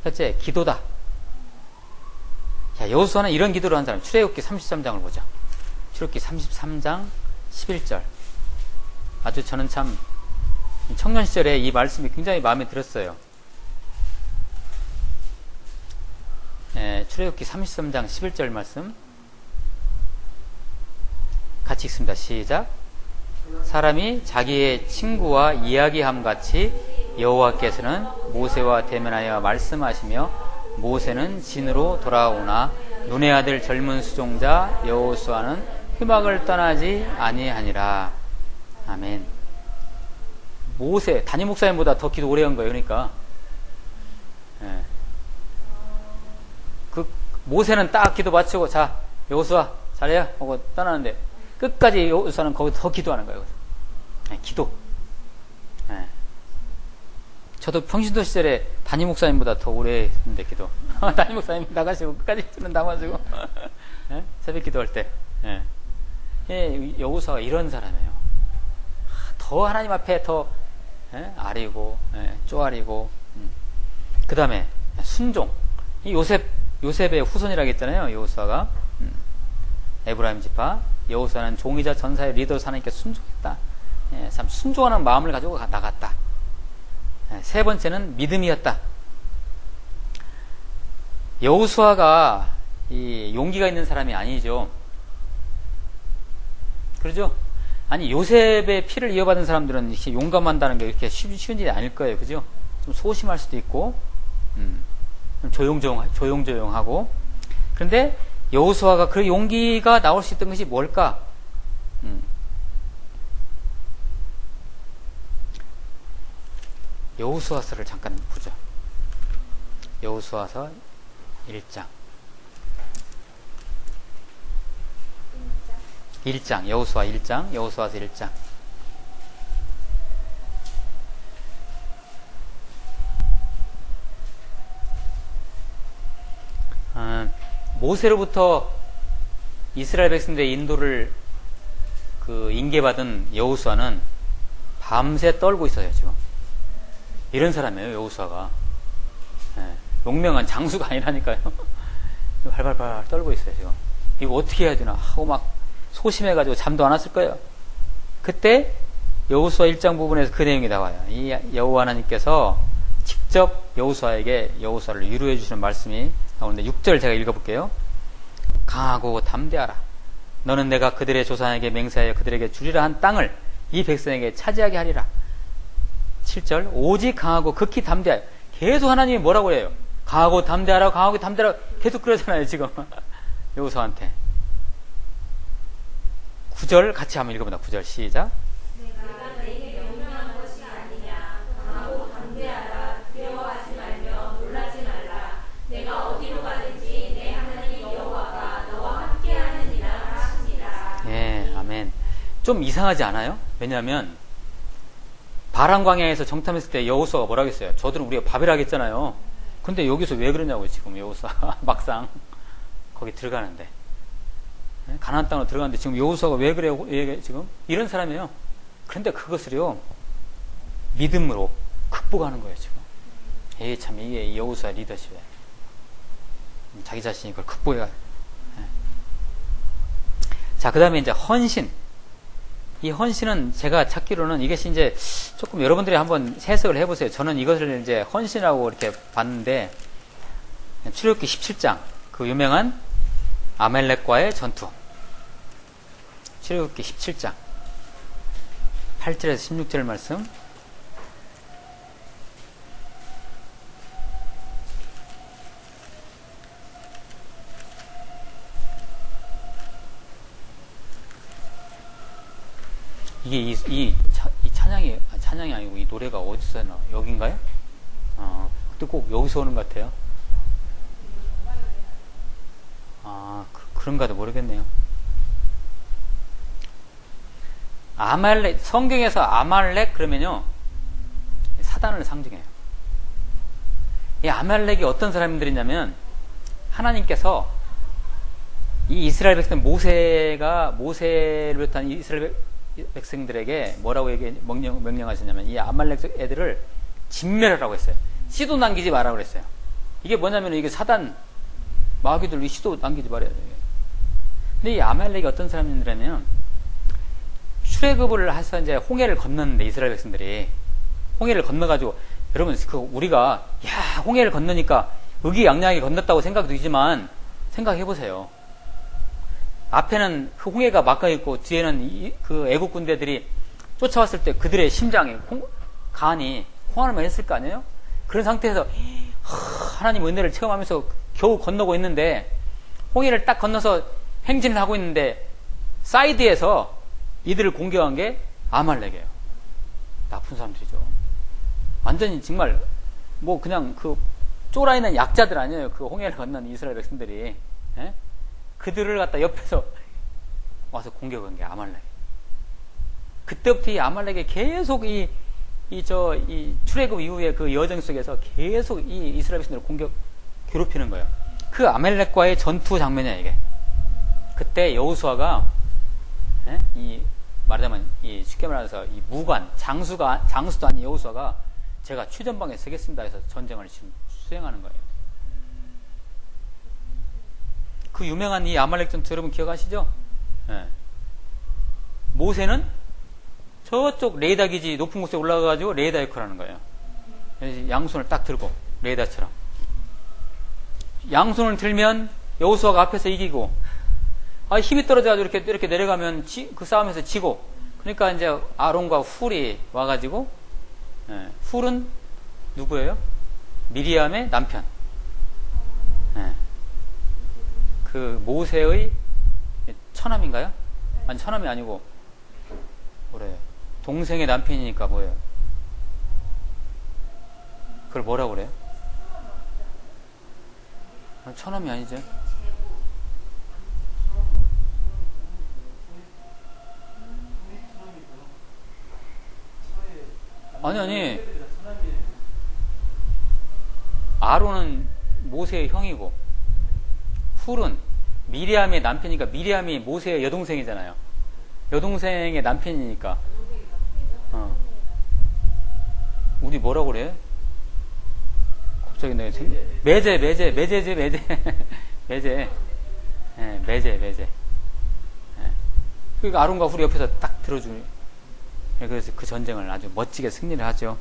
첫째, 기도다. 자, 여호수아는 이런 기도를 한 사람. 출애굽기 33장을 보자. 출애굽기 33장 11절. 아주 저는 참 청년 시절에 이 말씀이 굉장히 마음에 들었어요. 출애굽기 33장 11절 말씀 같이 읽습니다. 시작. 사람이 자기의 친구와 이야기함 같이 여호와께서는 모세와 대면하여 말씀하시며 모세는 진으로 돌아오나 눈의 아들 젊은 수종자 여호수아는 휘막을 떠나지 아니하니라. 아멘. 모세 담임 목사님보다 더 기도 오래 한 거예요. 그러니까 그 모세는 딱 기도 마치고 자 여호수아 잘해야 하고 떠나는데 끝까지 여호수아는 거기서 더 기도하는 거예요. 기도. 저도 평신도 시절에 담임 목사님보다 더 오래 했는데 기도. 담임 목사님 나가시고 끝까지 저는 남아지고 새벽 기도할 때. 여호수아가 이런 사람이에요. 더 하나님 앞에 더 아리고 쪼아리고. 그 다음에 순종. 이 요셉의 후손이라고 했잖아요. 여호수아가. 에브라임 지파. 여호수아는 종이자 전사의 리더로 하나님께 순종했다. 참 순종하는 마음을 가지고 나갔다. 세 번째는 믿음이었다. 여호수아가 이 용기가 있는 사람이 아니죠. 그러죠? 아니 요셉의 피를 이어받은 사람들은 이렇게 용감한다는 게 이렇게 쉬운 일이 아닐 거예요. 그죠? 좀 소심할 수도 있고 조용조용하고. 그런데 여호수아가 그 용기가 나올 수 있던 것이 뭘까? 여호수아서를 잠깐 보죠. 여호수아서 1장. 여호수아 1장, 여호수아서 1장. 모세로부터 이스라엘 백성들의 인도를 인계받은 여호수아는 밤새 떨고 있어요, 지금. 이런 사람이에요, 여호수아가. 용맹한 장수가 아니라니까요. 발발발 떨고 있어요, 지금. 이거 어떻게 해야 되나 하고 막 소심해가지고 잠도 안 왔을 거예요. 그때 여호수아 1장 부분에서 그 내용이 나와요. 이 여호와 하나님께서 직접 여호수아에게 여호수아를 위로해 주시는 말씀이 나오는데 6절 제가 읽어볼게요. 강하고 담대하라. 너는 내가 그들의 조상에게 맹세하여 그들에게 주리라 한 땅을 이 백성에게 차지하게 하리라. 7절 오직 강하고 극히 담대하여. 계속 하나님이 뭐라고 해요? 강하고 담대하라, 강하고 담대하라. 계속 그러잖아요, 지금. 여호수아한테. 9절 같이 한번 읽어보자. 9절 시작. 내가 내게 명령한 것이 아니냐. 강하고 담대하라. 두려워하지 말며 놀라지 말라. 내가 어디로 가든지 내 하나님 여호와가 너와 함께하느니라 하시니라. 예, 아멘. 좀 이상하지 않아요? 왜냐하면 바람 광야에서 정탐했을 때 여호수아가 뭐라고 했어요? 저들은 우리가 바벨하게 했잖아요. 근데 여기서 왜 그러냐고요, 지금 여호수아가 막상 거기 들어가는데. 가나안 땅으로 들어갔는데 지금 여호수아가 왜 그래요? 지금 이런 사람이에요. 그런데 그것을요 믿음으로 극복하는 거예요, 지금. 참 이게 여호수아 리더십이에요. 자기 자신이 그걸 극복해야. 자, 그 다음에 이제 헌신. 이 헌신은 제가 찾기로는 이것이 이제 조금 여러분들이 한번 해석을 해보세요. 저는 이것을 이제 헌신이라고 이렇게 봤는데, 출애굽기 17장 그 유명한 아멜렉과의 전투. 출애굽기 17장 8절에서 16절 말씀. 이게 이 찬양이 아니고 이 노래가 어디서 나? 여긴가요? 근데 꼭 여기서 오는 것 같아요. 그런가도 모르겠네요. 아말렉, 성경에서 아말렉 그러면요, 사단을 상징해요. 이 아말렉이 어떤 사람들이냐면, 하나님께서 이 이스라엘 백성, 모세를 비롯한 이스라엘 백성들에게 뭐라고 명령하셨냐면, 이 아말렉 애들을 진멸하라고 했어요. 씨도 남기지 말라고 그랬어요. 이게 뭐냐면, 이게 사단, 마귀들 이 씨도 남기지 말아야 돼요. 근데 이 아말렉이 어떤 사람들이냐면, 출애굽을 해서 이제 홍해를 건넜는데, 이스라엘 백성들이 홍해를 건너가지고, 여러분 우리가 홍해를 건너니까 의기양양하게 건넜다고 생각도 들지만 생각해보세요. 앞에는 그 홍해가 막혀 있고 뒤에는 그 애국 군대들이 쫓아왔을 때 그들의 심장이 간이 홍하는만 했을 거 아니에요? 그런 상태에서 하나님 은혜를 체험하면서 겨우 건너고 있는데, 홍해를 딱 건너서 행진을 하고 있는데 사이드에서 이들을 공격한 게 아말렉이에요. 나쁜 사람들이죠. 완전히 정말 뭐 그냥 그 쫄아있는 약자들 아니에요. 그 홍해를 건넌 이스라엘 백성들이. 예? 그들을 갖다 옆에서 와서 공격한 게 아말렉. 그때부터 이 아말렉이 계속 이 출애굽 이후에 그 여정 속에서 계속 이 이스라엘 백성들을 괴롭히는 거예요. 그 아말렉과의 전투 장면이야, 이게. 그때 여호수아가, 말하자면, 쉽게 말해서, 이 무관, 장수도 아닌 여호수아가 제가 최전방에 서겠습니다 해서 전쟁을 지금 수행하는 거예요. 그 유명한 이 아말렉 전투 여러분 기억하시죠? 네. 모세는 저쪽 레이다 기지 높은 곳에 올라가가지고 레이다 역할을 하는 거예요. 양손을 딱 들고, 레이다처럼. 양손을 들면 여호수아가 앞에서 이기고, 힘이 떨어져가지고 이렇게 내려가면 그 싸움에서 지고, 그러니까 이제 아론과 훌이 와가지고, 훌은 누구예요? 미리암의 남편. 그 모세의 처남인가요? 아니, 처남이 아니고, 뭐래요? 동생의 남편이니까 뭐예요? 그걸 뭐라고 그래요? 처남이 아니죠? 아니. 아론은 모세의 형이고, 훌은 미리암의 남편이니까, 미리암이 모세의 여동생이잖아요. 여동생의 남편이니까. 우리 뭐라고 그래? 갑자기 내가 매제. 그러니까 아론과 훌이 옆에서 딱 들어주니. 그래서 그 전쟁을 아주 멋지게 승리를 하죠.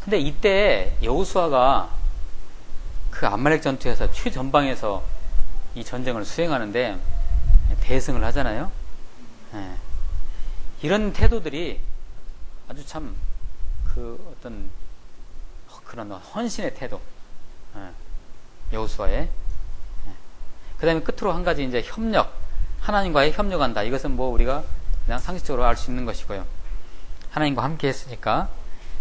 근데 이때 여호수아가 그 아말렉 전투에서 최전방에서 이 전쟁을 수행하는데 대승을 하잖아요. 이런 태도들이 아주 참 그 어떤 그런 헌신의 태도, 여호수아의. 그 다음에 끝으로 한 가지 이제 협력, 하나님과의 협력한다. 이것은 뭐 우리가 그냥 상식적으로 알 수 있는 것이고요. 하나님과 함께 했으니까.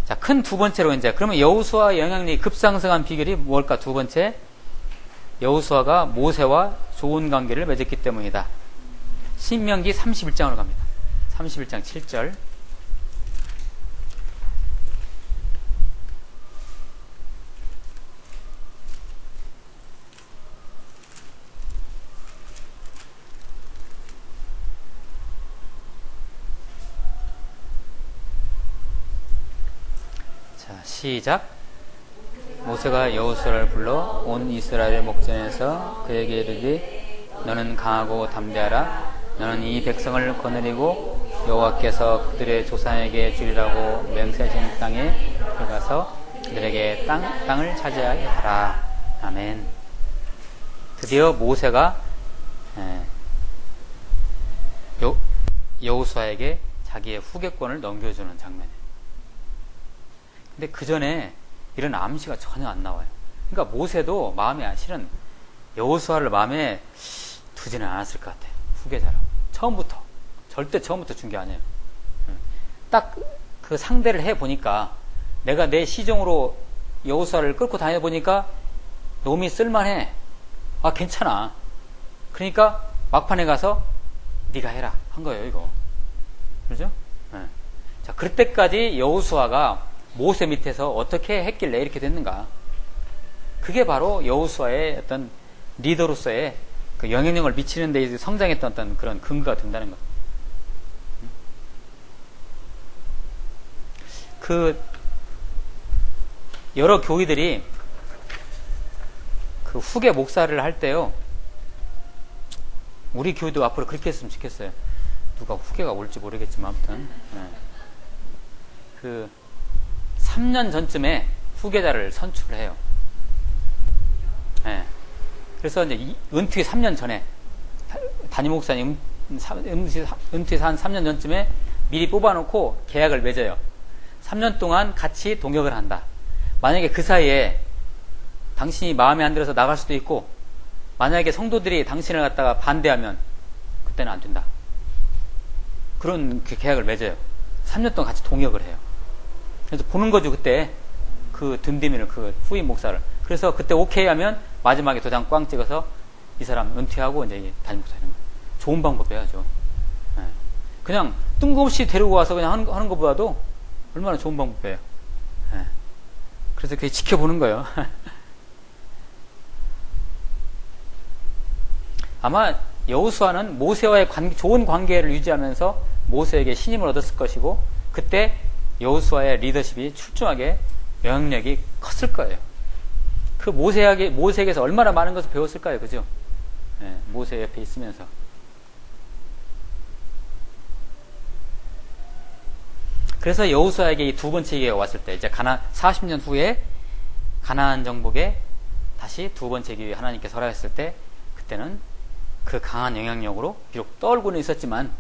자, 큰 두 번째로 이제, 그러면 여호수아의 영향력이 급상승한 비결이 뭘까? 두 번째, 여호수아가 모세와 좋은 관계를 맺었기 때문이다. 신명기 31장으로 갑니다. 31장 7절. 시작. 모세가 여호수아를 불러 온 이스라엘의 목전에서 그에게 이르되 너는 강하고 담대하라. 너는 이 백성을 거느리고 여호와께서 그들의 조상에게 주리라고 맹세하신 땅에 들어가서 그들에게 땅을 차지하게 하라. 아멘. 드디어 모세가 여호수아에게 자기의 후계권을 넘겨주는 장면이에요. 근데 그 전에 이런 암시가 전혀 안 나와요. 그러니까 모세도 마음에 실은 여호수아를 마음에 두지는 않았을 것 같아요. 후계자라고. 절대 처음부터 준 게 아니에요. 딱 그 상대를 해보니까, 내가 내 시종으로 여호수아를 끌고 다녀보니까 놈이 쓸만해. 아, 괜찮아. 그러니까 막판에 가서 네가 해라 한 거예요, 이거. 그렇죠? 네. 자, 그때까지 여호수아가 모세 밑에서 어떻게 했길래 이렇게 됐는가? 그게 바로 여호수아의 어떤 리더로서의 그 영향력을 미치는 데 성장했던 어떤 그런 근거가 된다는 것. 그 여러 교회들이 그 후계 목사를 할 때요, 우리 교회도 앞으로 그렇게 했으면 좋겠어요. 누가 후계가 올지 모르겠지만 아무튼 그 3년 전쯤에 후계자를 선출을 해요. 네. 그래서 이제 은퇴 3년 전에 담임 목사님 은퇴 한 3년 전쯤에 미리 뽑아놓고 계약을 맺어요. 3년 동안 같이 동역을 한다. 만약에 그 사이에 당신이 마음에 안 들어서 나갈 수도 있고, 만약에 성도들이 당신을 갖다가 반대하면 그때는 안 된다. 그런 계약을 맺어요. 3년 동안 같이 동역을 해요. 그래서 보는 거죠, 그때. 그 든디미를, 그 후임 목사를. 그래서 그때 오케이 하면 마지막에 도장 꽝 찍어서 이 사람 은퇴하고 이제 담임 목사 하는 거예요. 좋은 방법이야죠. 네. 그냥 뜬금없이 데리고 와서 그냥 하는 것보다도 얼마나 좋은 방법이에요. 네. 그래서 그게 지켜보는 거예요. 아마 여호수아는 모세와의 좋은 관계를 유지하면서 모세에게 신임을 얻었을 것이고, 그때 여호수아의 리더십이 출중하게 영향력이 컸을 거예요. 그 모세에게서 얼마나 많은 것을 배웠을까요? 그죠? 네, 모세 옆에 있으면서. 그래서 여호수아에게 이 두 번째 기회가 왔을 때, 이제 40년 후에 가나안 정복에 다시 두 번째 기회에 하나님께서 허락했을 때, 그때는 그 강한 영향력으로 비록 떨고는 있었지만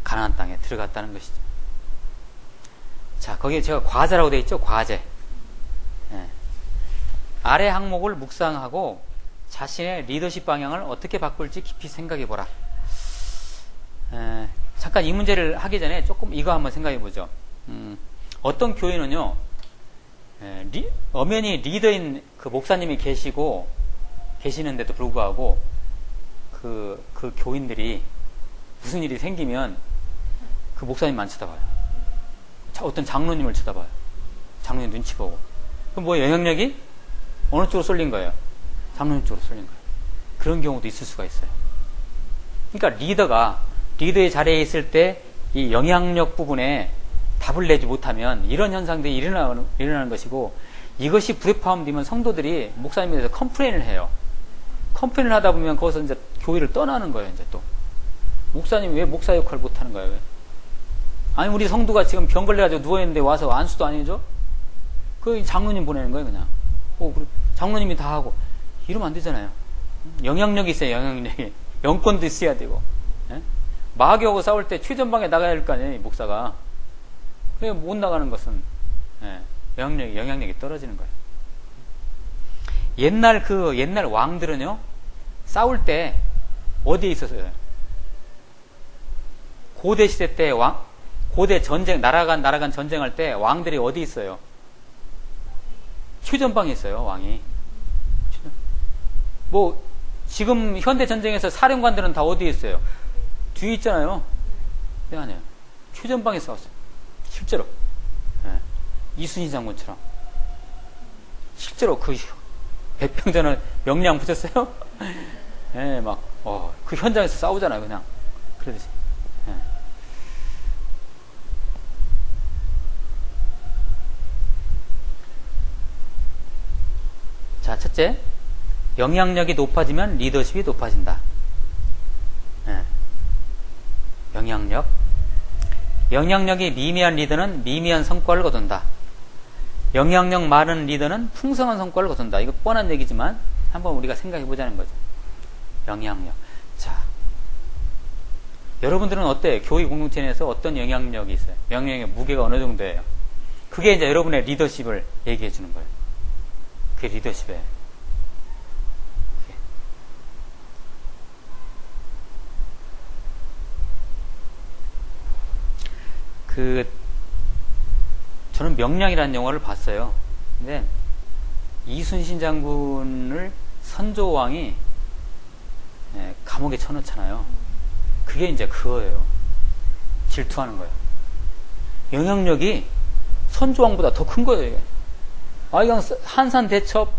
가나안 땅에 들어갔다는 것이죠. 자, 거기에 제가 과제라고 되어 있죠. 과제. 네. 아래 항목을 묵상하고 자신의 리더십 방향을 어떻게 바꿀지 깊이 생각해 보라. 잠깐 이 문제를 하기 전에 조금 이거 한번 생각해 보죠. 어떤 교회는요, 엄연히 리더인 그 목사님이 계시는데도 불구하고 그 교인들이 무슨 일이 생기면 그 목사님만 쳐다봐요. 어떤 장로님을 쳐다봐요. 장로님 눈치 보고. 그럼 뭐 영향력이 어느 쪽으로 쏠린 거예요? 장로님 쪽으로 쏠린 거예요. 그런 경우도 있을 수가 있어요. 그러니까 리더의 자리에 있을 때 이 영향력 부분에 답을 내지 못하면 이런 현상들이 일어나는 것이고, 이것이 불협화음되면 성도들이 목사님에 대해서 컴플레인을 해요. 컴플레인을 하다 보면 거기서 이제 교회를 떠나는 거예요. 이제 또 목사님 왜 목사 역할을 못하는 거예요? 왜? 아니, 우리 성도가 지금 병 걸려가지고 누워있는데 와서 안수도 안 해줘? 그 장로님 보내는 거예요, 그냥. 장로님이 다 하고. 이러면 안 되잖아요. 영향력이 있어요, 영향력이. 영권도 있어야 되고. 예? 마귀하고 싸울 때 최전방에 나가야 할 거 아니에요, 목사가. 그래, 못 나가는 것은, 영향력이 떨어지는 거예요. 옛날 왕들은요, 싸울 때 어디에 있었어요? 고대 시대 때 고대 전쟁, 나라 간 전쟁할 때 왕들이 어디 있어요? 최전방에 있어요, 왕이. 뭐, 지금 현대 전쟁에서 사령관들은 다 어디에 있어요? 뒤에 있잖아요. 네, 아니에요. 최전방에 싸웠어요. 실제로. 이순신 장군처럼. 실제로 그 백병전을 명량 붙였어요? 예, 그 현장에서 싸우잖아요, 그냥. 그러듯이. 예. 자, 첫째. 영향력이 높아지면 리더십이 높아진다. 예. 영향력이 미미한 리더는 미미한 성과를 거둔다. 영향력 많은 리더는 풍성한 성과를 거둔다. 이거 뻔한 얘기지만 한번 우리가 생각해 보자는 거죠. 영향력. 자, 여러분들은 어때요? 교회 공동체 내에서 어떤 영향력이 있어요? 영향력의 무게가 어느 정도예요? 그게 이제 여러분의 리더십을 얘기해 주는 거예요. 그게 리더십이에요. 저는 명량이라는 영화를 봤어요. 근데 이순신 장군을 선조 왕이 감옥에 쳐넣잖아요. 그게 이제 그거예요. 질투하는 거예요. 영향력이 선조 왕보다 더 큰 거예요. 이게. 이건 한산 대첩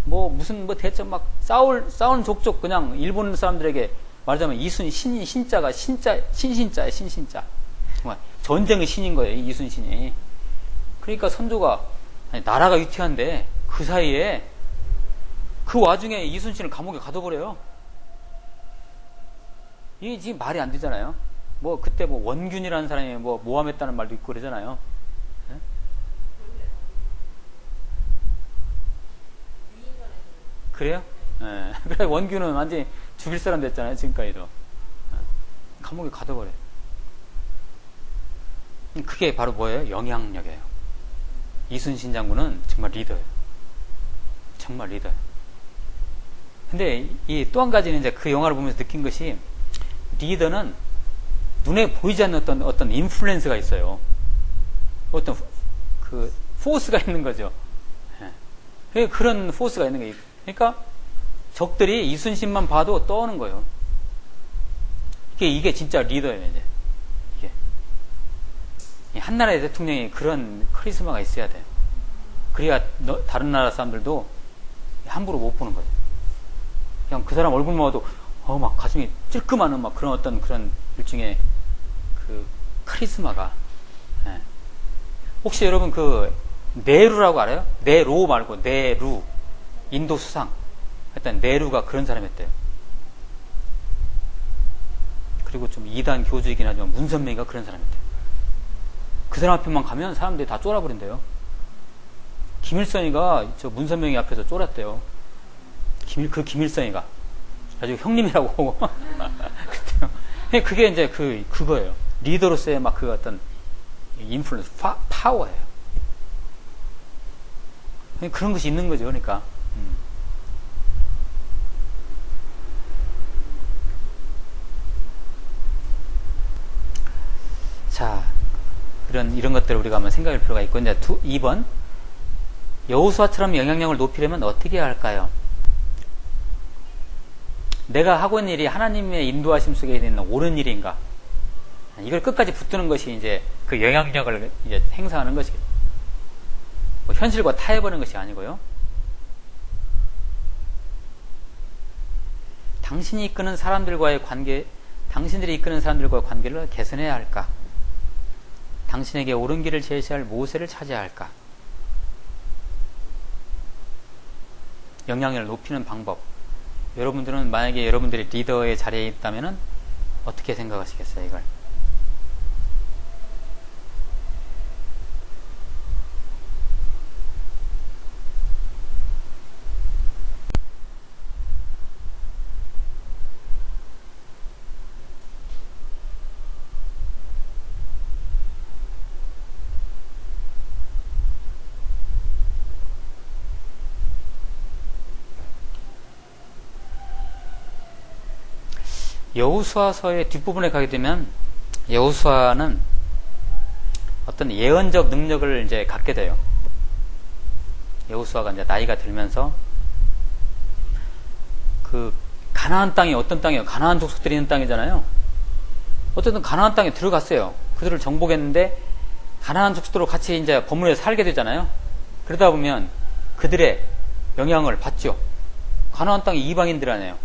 무슨 대첩 막 싸우는 족족 그냥 일본 사람들에게 말하자면 이순신이 신자가 신신자예요. 신신자. 정말 전쟁의 신인 거예요. 이순신이. 그러니까 선조가 나라가 위태한데 그 사이에 그 와중에 이순신을 감옥에 가둬버려요. 이게 지금 말이 안 되잖아요. 그때 원균이라는 사람이 모함했다는 말도 있고 그러잖아요. 네? 그래요? 네. 그래 원균은 완전히 죽일 사람 됐잖아요. 지금까지도. 감옥에 가둬버려요. 그게 바로 뭐예요? 영향력이에요. 이순신 장군은 정말 리더예요. 정말 리더예요. 근데 이 또 한 가지는 이제 그 영화를 보면서 느낀 것이 리더는 눈에 보이지 않는 어떤 인플루언스가 있어요. 어떤 그 포스가 있는 거죠. 그런 포스가 있는 거예요. 그러니까 적들이 이순신만 봐도 떠오는 거예요. 이게 진짜 리더예요. 이제 이게 한 나라의 대통령이 그런 카리스마가 있어야 돼요. 그래야 다른 나라 사람들도 함부로 못 보는 거죠. 그냥 그 사람 얼굴만 봐도 막 가슴이 찔끔하는 막 그런 그런 일종의 그 카리스마가. 혹시 여러분 그 네루라고 알아요? 네로 말고 네루, 인도 수상. 일단 네루가 그런 사람이었대요. 그리고 좀 이단 교주이긴 하지만 문선명이가 그런 사람이었대요. 그 사람 앞에만 가면 사람들이 다 쫄아버린대요. 김일성이가 저 문선명이 앞에서 쫄았대요. 그 김일성이가 아주 형님이라고. 그게 이제 그거예요. 리더로서의 막 그 어떤 인플루언스, 파워예요. 그런 것이 있는 거죠. 그러니까. 자, 이런 것들을 우리가 한번 생각할 필요가 있고, 이제 2번. 여호수아처럼 영향력을 높이려면 어떻게 해야 할까요? 내가 하고 있는 일이 하나님의 인도하심 속에 있는 옳은 일인가? 이걸 끝까지 붙드는 것이 이제 그 영향력을 이제 행사하는 것이겠죠. 현실과 타협하는 것이 아니고요. 당신들이 이끄는 사람들과의 관계를 개선해야 할까? 당신에게 옳은 길을 제시할 모세를 찾아야 할까? 영향력을 높이는 방법. 여러분들은 만약에 여러분들이 리더의 자리에 있다면 어떻게 생각하시겠어요, 이걸? 여호수아서의 뒷부분에 가게 되면 여호수아는 어떤 예언적 능력을 이제 갖게 돼요. 여호수아가 이제 나이가 들면서 그 가나안 땅이 어떤 땅이에요? 가나안 족속들이 있는 땅이잖아요. 어쨌든 가나안 땅에 들어갔어요. 그들을 정복했는데 가나안 족속들로 같이 이제 버무려 살게 되잖아요. 그러다 보면 그들의 영향을 받죠. 가나안 땅이 이방인들 아니에요.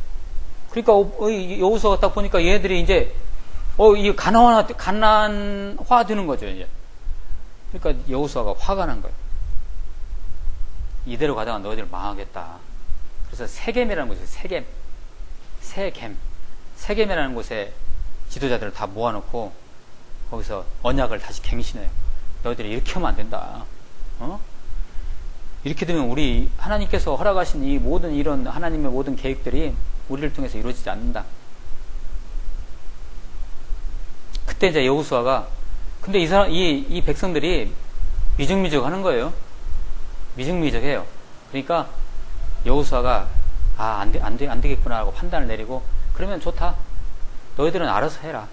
그러니까 여호수아가 딱 보니까 얘들이 이제 이 가나안화 되는 거죠. 이제. 그러니까 여호수아가 화가 난 거예요. 이대로 가다가 너희들 망하겠다. 그래서 세겜이라는 곳에 세겜이라는 곳에 지도자들을 다 모아놓고 거기서 언약을 다시 갱신해요. 너희들이 이렇게 하면 안 된다. 이렇게 되면 우리 하나님께서 허락하신 이 모든 이런 하나님의 모든 계획들이 우리를 통해서 이루어지지 않는다. 그때 이제 여호수아가 근데 이 백성들이 미적미적 하는 거예요. 미적미적해요. 그러니까 여호수아가 안 되겠구나 하고 판단을 내리고 그러면 좋다. 너희들은 알아서 해라.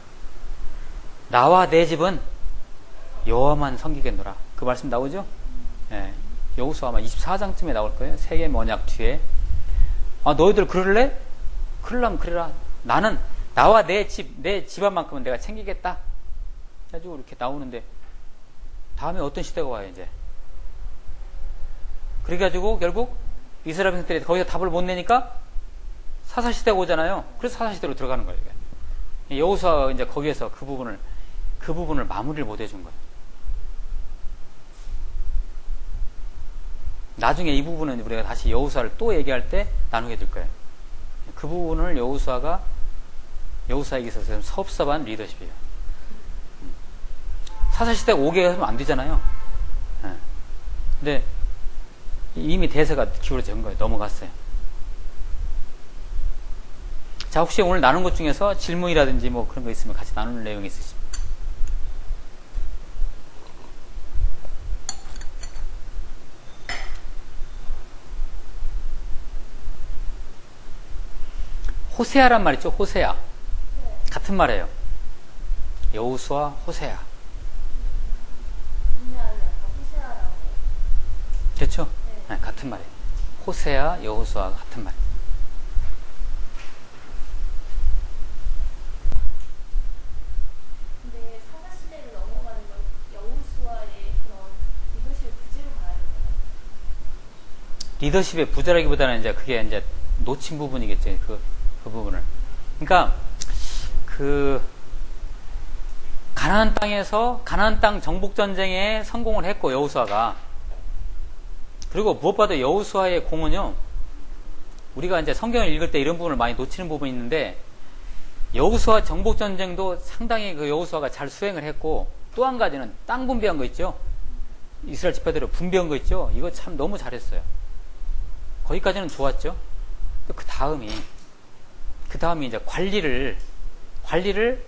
나와 내 집은 여호와만 섬기겠노라. 그 말씀 나오죠? 예. 여호수아 아마 24장쯤에 나올 거예요. 세겜 언약 뒤에 아, 너희들 그럴래? 그러려면 그래라. 나는 나와 내 집안만큼은 내가 챙기겠다. 해가지고 이렇게 나오는데 다음에 어떤 시대가 와요 이제. 그래가지고 결국 이스라엘 백성들이 거기서 답을 못 내니까 사사시대가 오잖아요. 그래서 사사시대로 들어가는 거예요. 이게. 여호수아가 이제 거기에서 그 부분을 마무리를 못 해준 거예요. 나중에 이 부분은 우리가 다시 여호수아를 또 얘기할 때 나누게 될 거예요. 그 부분을 여호수아에게 있어서 섭섭한 리더십이에요. 사사시대가 오게 하면 안 되잖아요. 근데 이미 대세가 기울어진 거예요. 넘어갔어요. 자, 혹시 오늘 나눈 것 중에서 질문이라든지 뭐 그런 거 있으면 같이 나눌 내용이 있으십니까? 호세아란 말 있죠? 호세아. 같은 말이에요. 여호수아, 호세아. 그렇죠? 네, 같은 말이에요. 호세아, 여호수아 같은 말. 근데 사사시대를 넘어가는 건 여호수아의 그런 리더십을 부재로 봐야 되나요? 리더십의 부재라기보다는 이제 그게 이제 놓친 부분이겠죠. 그 부분을. 그러니까 가나안 땅에서 가나안 땅 정복 전쟁에 성공을 했고 여호수아가. 그리고 무엇보다 여호수아의 공은요. 우리가 이제 성경을 읽을 때 이런 부분을 많이 놓치는 부분이 있는데 여호수아 정복 전쟁도 상당히 그 여호수아가 잘 수행을 했고 또 한 가지는 땅 분배한 거 있죠. 이스라엘 지파대로 분배한 거 있죠. 이거 참 너무 잘했어요. 거기까지는 좋았죠. 그 다음이 이제 관리를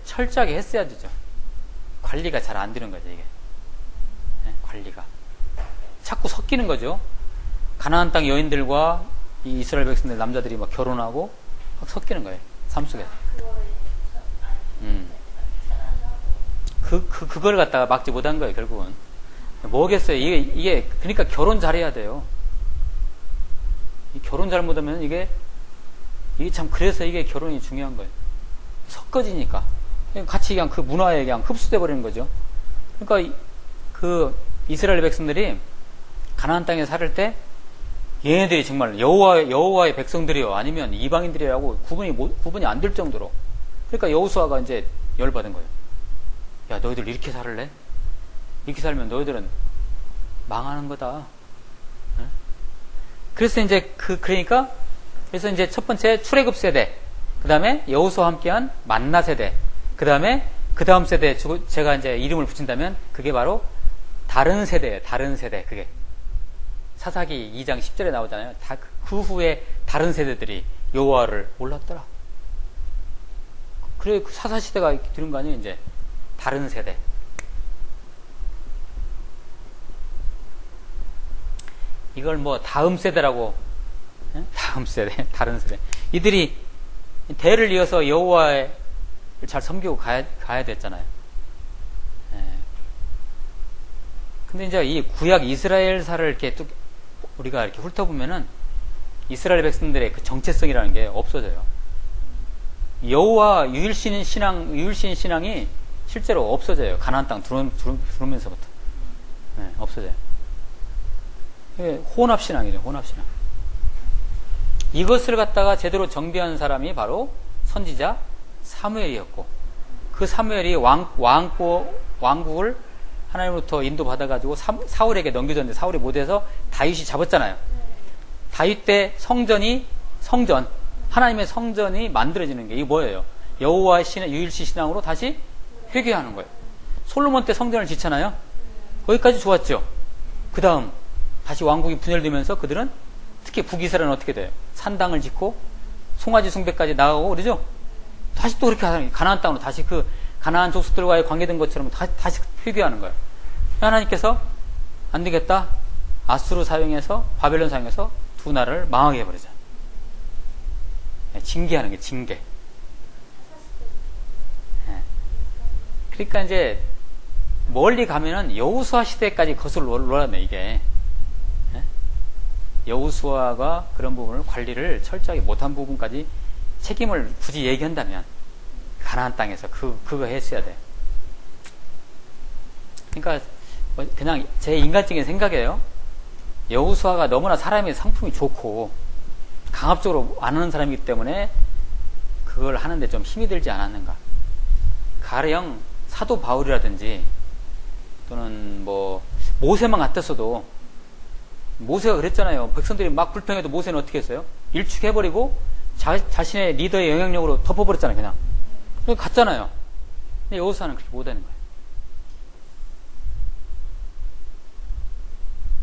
철저하게 했어야 되죠. 관리가 잘 안 되는 거죠, 이게. 네, 관리가. 자꾸 섞이는 거죠. 가나안 땅 여인들과 이 이스라엘 백성들 남자들이 막 결혼하고 막 섞이는 거예요. 삶 속에서. 그걸 갖다가 막지 못한 거예요, 결국은. 뭐겠어요. 이게, 그러니까 결혼 잘해야 돼요. 이 결혼 잘못하면 이게 참, 그래서 이게 결혼이 중요한 거예요. 섞어지니까. 같이 그냥 그 문화에 그냥 흡수돼 버리는 거죠. 그러니까 그 이스라엘 백성들이 가나안 땅에 살을 때 얘네들이 정말 여호와의 백성들이요 아니면 이방인들이라고 구분이 안 될 정도로. 그러니까 여호수아가 이제 열받은 거예요. 야, 너희들 이렇게 살을래? 이렇게 살면 너희들은 망하는 거다. 그래서 이제 그래서 이제 첫 번째 출애굽 세대, 그 다음에 여호수아와 함께한 만나 세대, 그 다음 세대 제가 이제 이름을 붙인다면 그게 바로 다른 세대예요. 다른 세대. 그게 사사기 2장 10절에 나오잖아요. 그 후에 다른 세대들이 여호와를 몰랐더라. 그래 사사 시대가 되는 거 아니에요. 이제 다른 세대. 이걸 뭐 다음 세대라고. 다음 세대, 다른 세대. 이들이 대를 이어서 여호와를 잘 섬기고 가야 됐잖아요. 근데 이제 이 구약 이스라엘사를 이렇게 뚝 우리가 이렇게 훑어보면은 이스라엘 백성들의 그 정체성이라는 게 없어져요. 여호와 유일신 신앙이 실제로 없어져요. 가나안 땅 들어오면서부터. 없어져요. 혼합 신앙이죠. 혼합 신앙. 이것을 갖다가 제대로 정비한 사람이 바로 선지자 사무엘이었고, 그 사무엘이 왕국을 하나님으로부터 인도받아가지고 사울에게 넘겨줬는데 사울이 못해서 다윗이 잡았잖아요. 다윗 때 성전, 하나님의 성전이 만들어지는 게 이게 뭐예요? 여호와의 유일신 신앙으로 다시 회개하는 거예요. 솔로몬 때 성전을 짓잖아요. 거기까지 좋았죠. 그 다음 다시 왕국이 분열되면서 그들은 특히 북이스라엘은 어떻게 돼요? 산당을 짓고 송아지 숭배까지 나가고 그러죠? 다시 또 그렇게 하는, 가나안 땅으로 다시 그 가나안 족속들과의 관계된 것처럼 다시 회귀하는 거예요. 하나님께서 안 되겠다. 아수르 사용해서, 바벨론 사용해서 두 나라를 망하게 해버리죠. 징계하는 게 징계. 그러니까 이제 멀리 가면은 여호수아 시대까지 거슬러 올라가네, 이게. 여호수아가 그런 부분을 관리를 철저하게 못한 부분까지 책임을 굳이 얘기한다면 가나안 땅에서 그거 했어야 돼. 그러니까 그냥 제 인간적인 생각이에요. 여호수아가 너무나 사람의 성품이 좋고 강압적으로 안 하는 사람이기 때문에 그걸 하는데 좀 힘이 들지 않았는가. 가령 사도 바울이라든지 또는 뭐 모세만 같았어도, 모세가 그랬잖아요. 백성들이 막 불평해도 모세는 어떻게 했어요? 일축해버리고 자신의 리더의 영향력으로 덮어버렸잖아요. 그냥 갔잖아요. 근데 여호수아는 그렇게 못하는 거예요.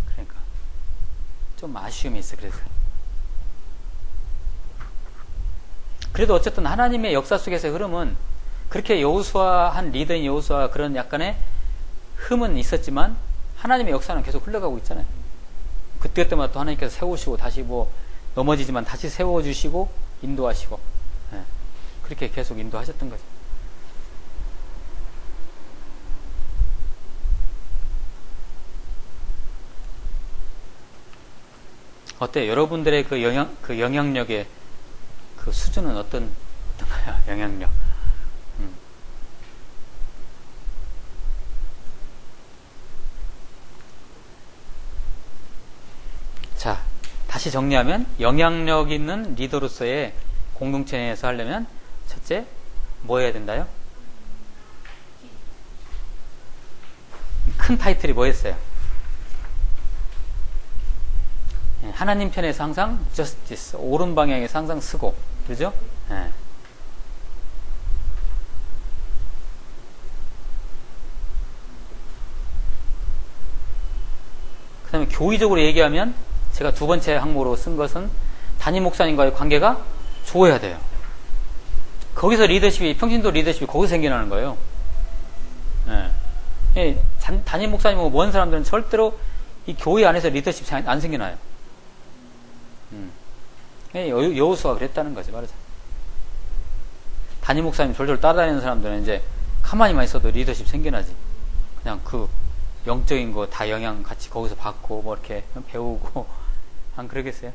그러니까 좀 아쉬움이 있어. 그래도 어쨌든 하나님의 역사 속에서의 흐름은 그렇게 여호수아, 한 리더인 여호수아 그런 약간의 흠은 있었지만 하나님의 역사는 계속 흘러가고 있잖아요. 그때마다 또 하나님께서 세우시고 다시 뭐 넘어지지만 다시 세워주시고 인도하시고, 그렇게 계속 인도하셨던 거죠. 어때요? 여러분들의 그 영향력의 그 수준은 어떤가요? 영향력. 자, 다시 정리하면 영향력 있는 리더로서의 공동체 내에서 하려면 첫째, 뭐 해야 된다요? 큰 타이틀이 뭐였어요? 하나님 편에서 항상 justice, 옳은 방향에서 항상 쓰고, 그죠? 네. 그 다음에 교의적으로 얘기하면 제가 두 번째 항목으로 쓴 것은 담임 목사님과의 관계가 좋아야 돼요. 거기서 리더십이, 평신도 리더십이 거기서 생겨나는 거예요. 예. 담임 목사님하고 먼 사람들은 절대로 이 교회 안에서 리더십이 안 생겨나요. 여호수아가 그랬다는 거지, 말하자. 담임 목사님 졸졸 따라다니는 사람들은 이제 가만히만 있어도 리더십 생겨나지. 그냥 그 영적인 거 다 영향 같이 거기서 받고 뭐 이렇게 배우고 안 그러겠어요?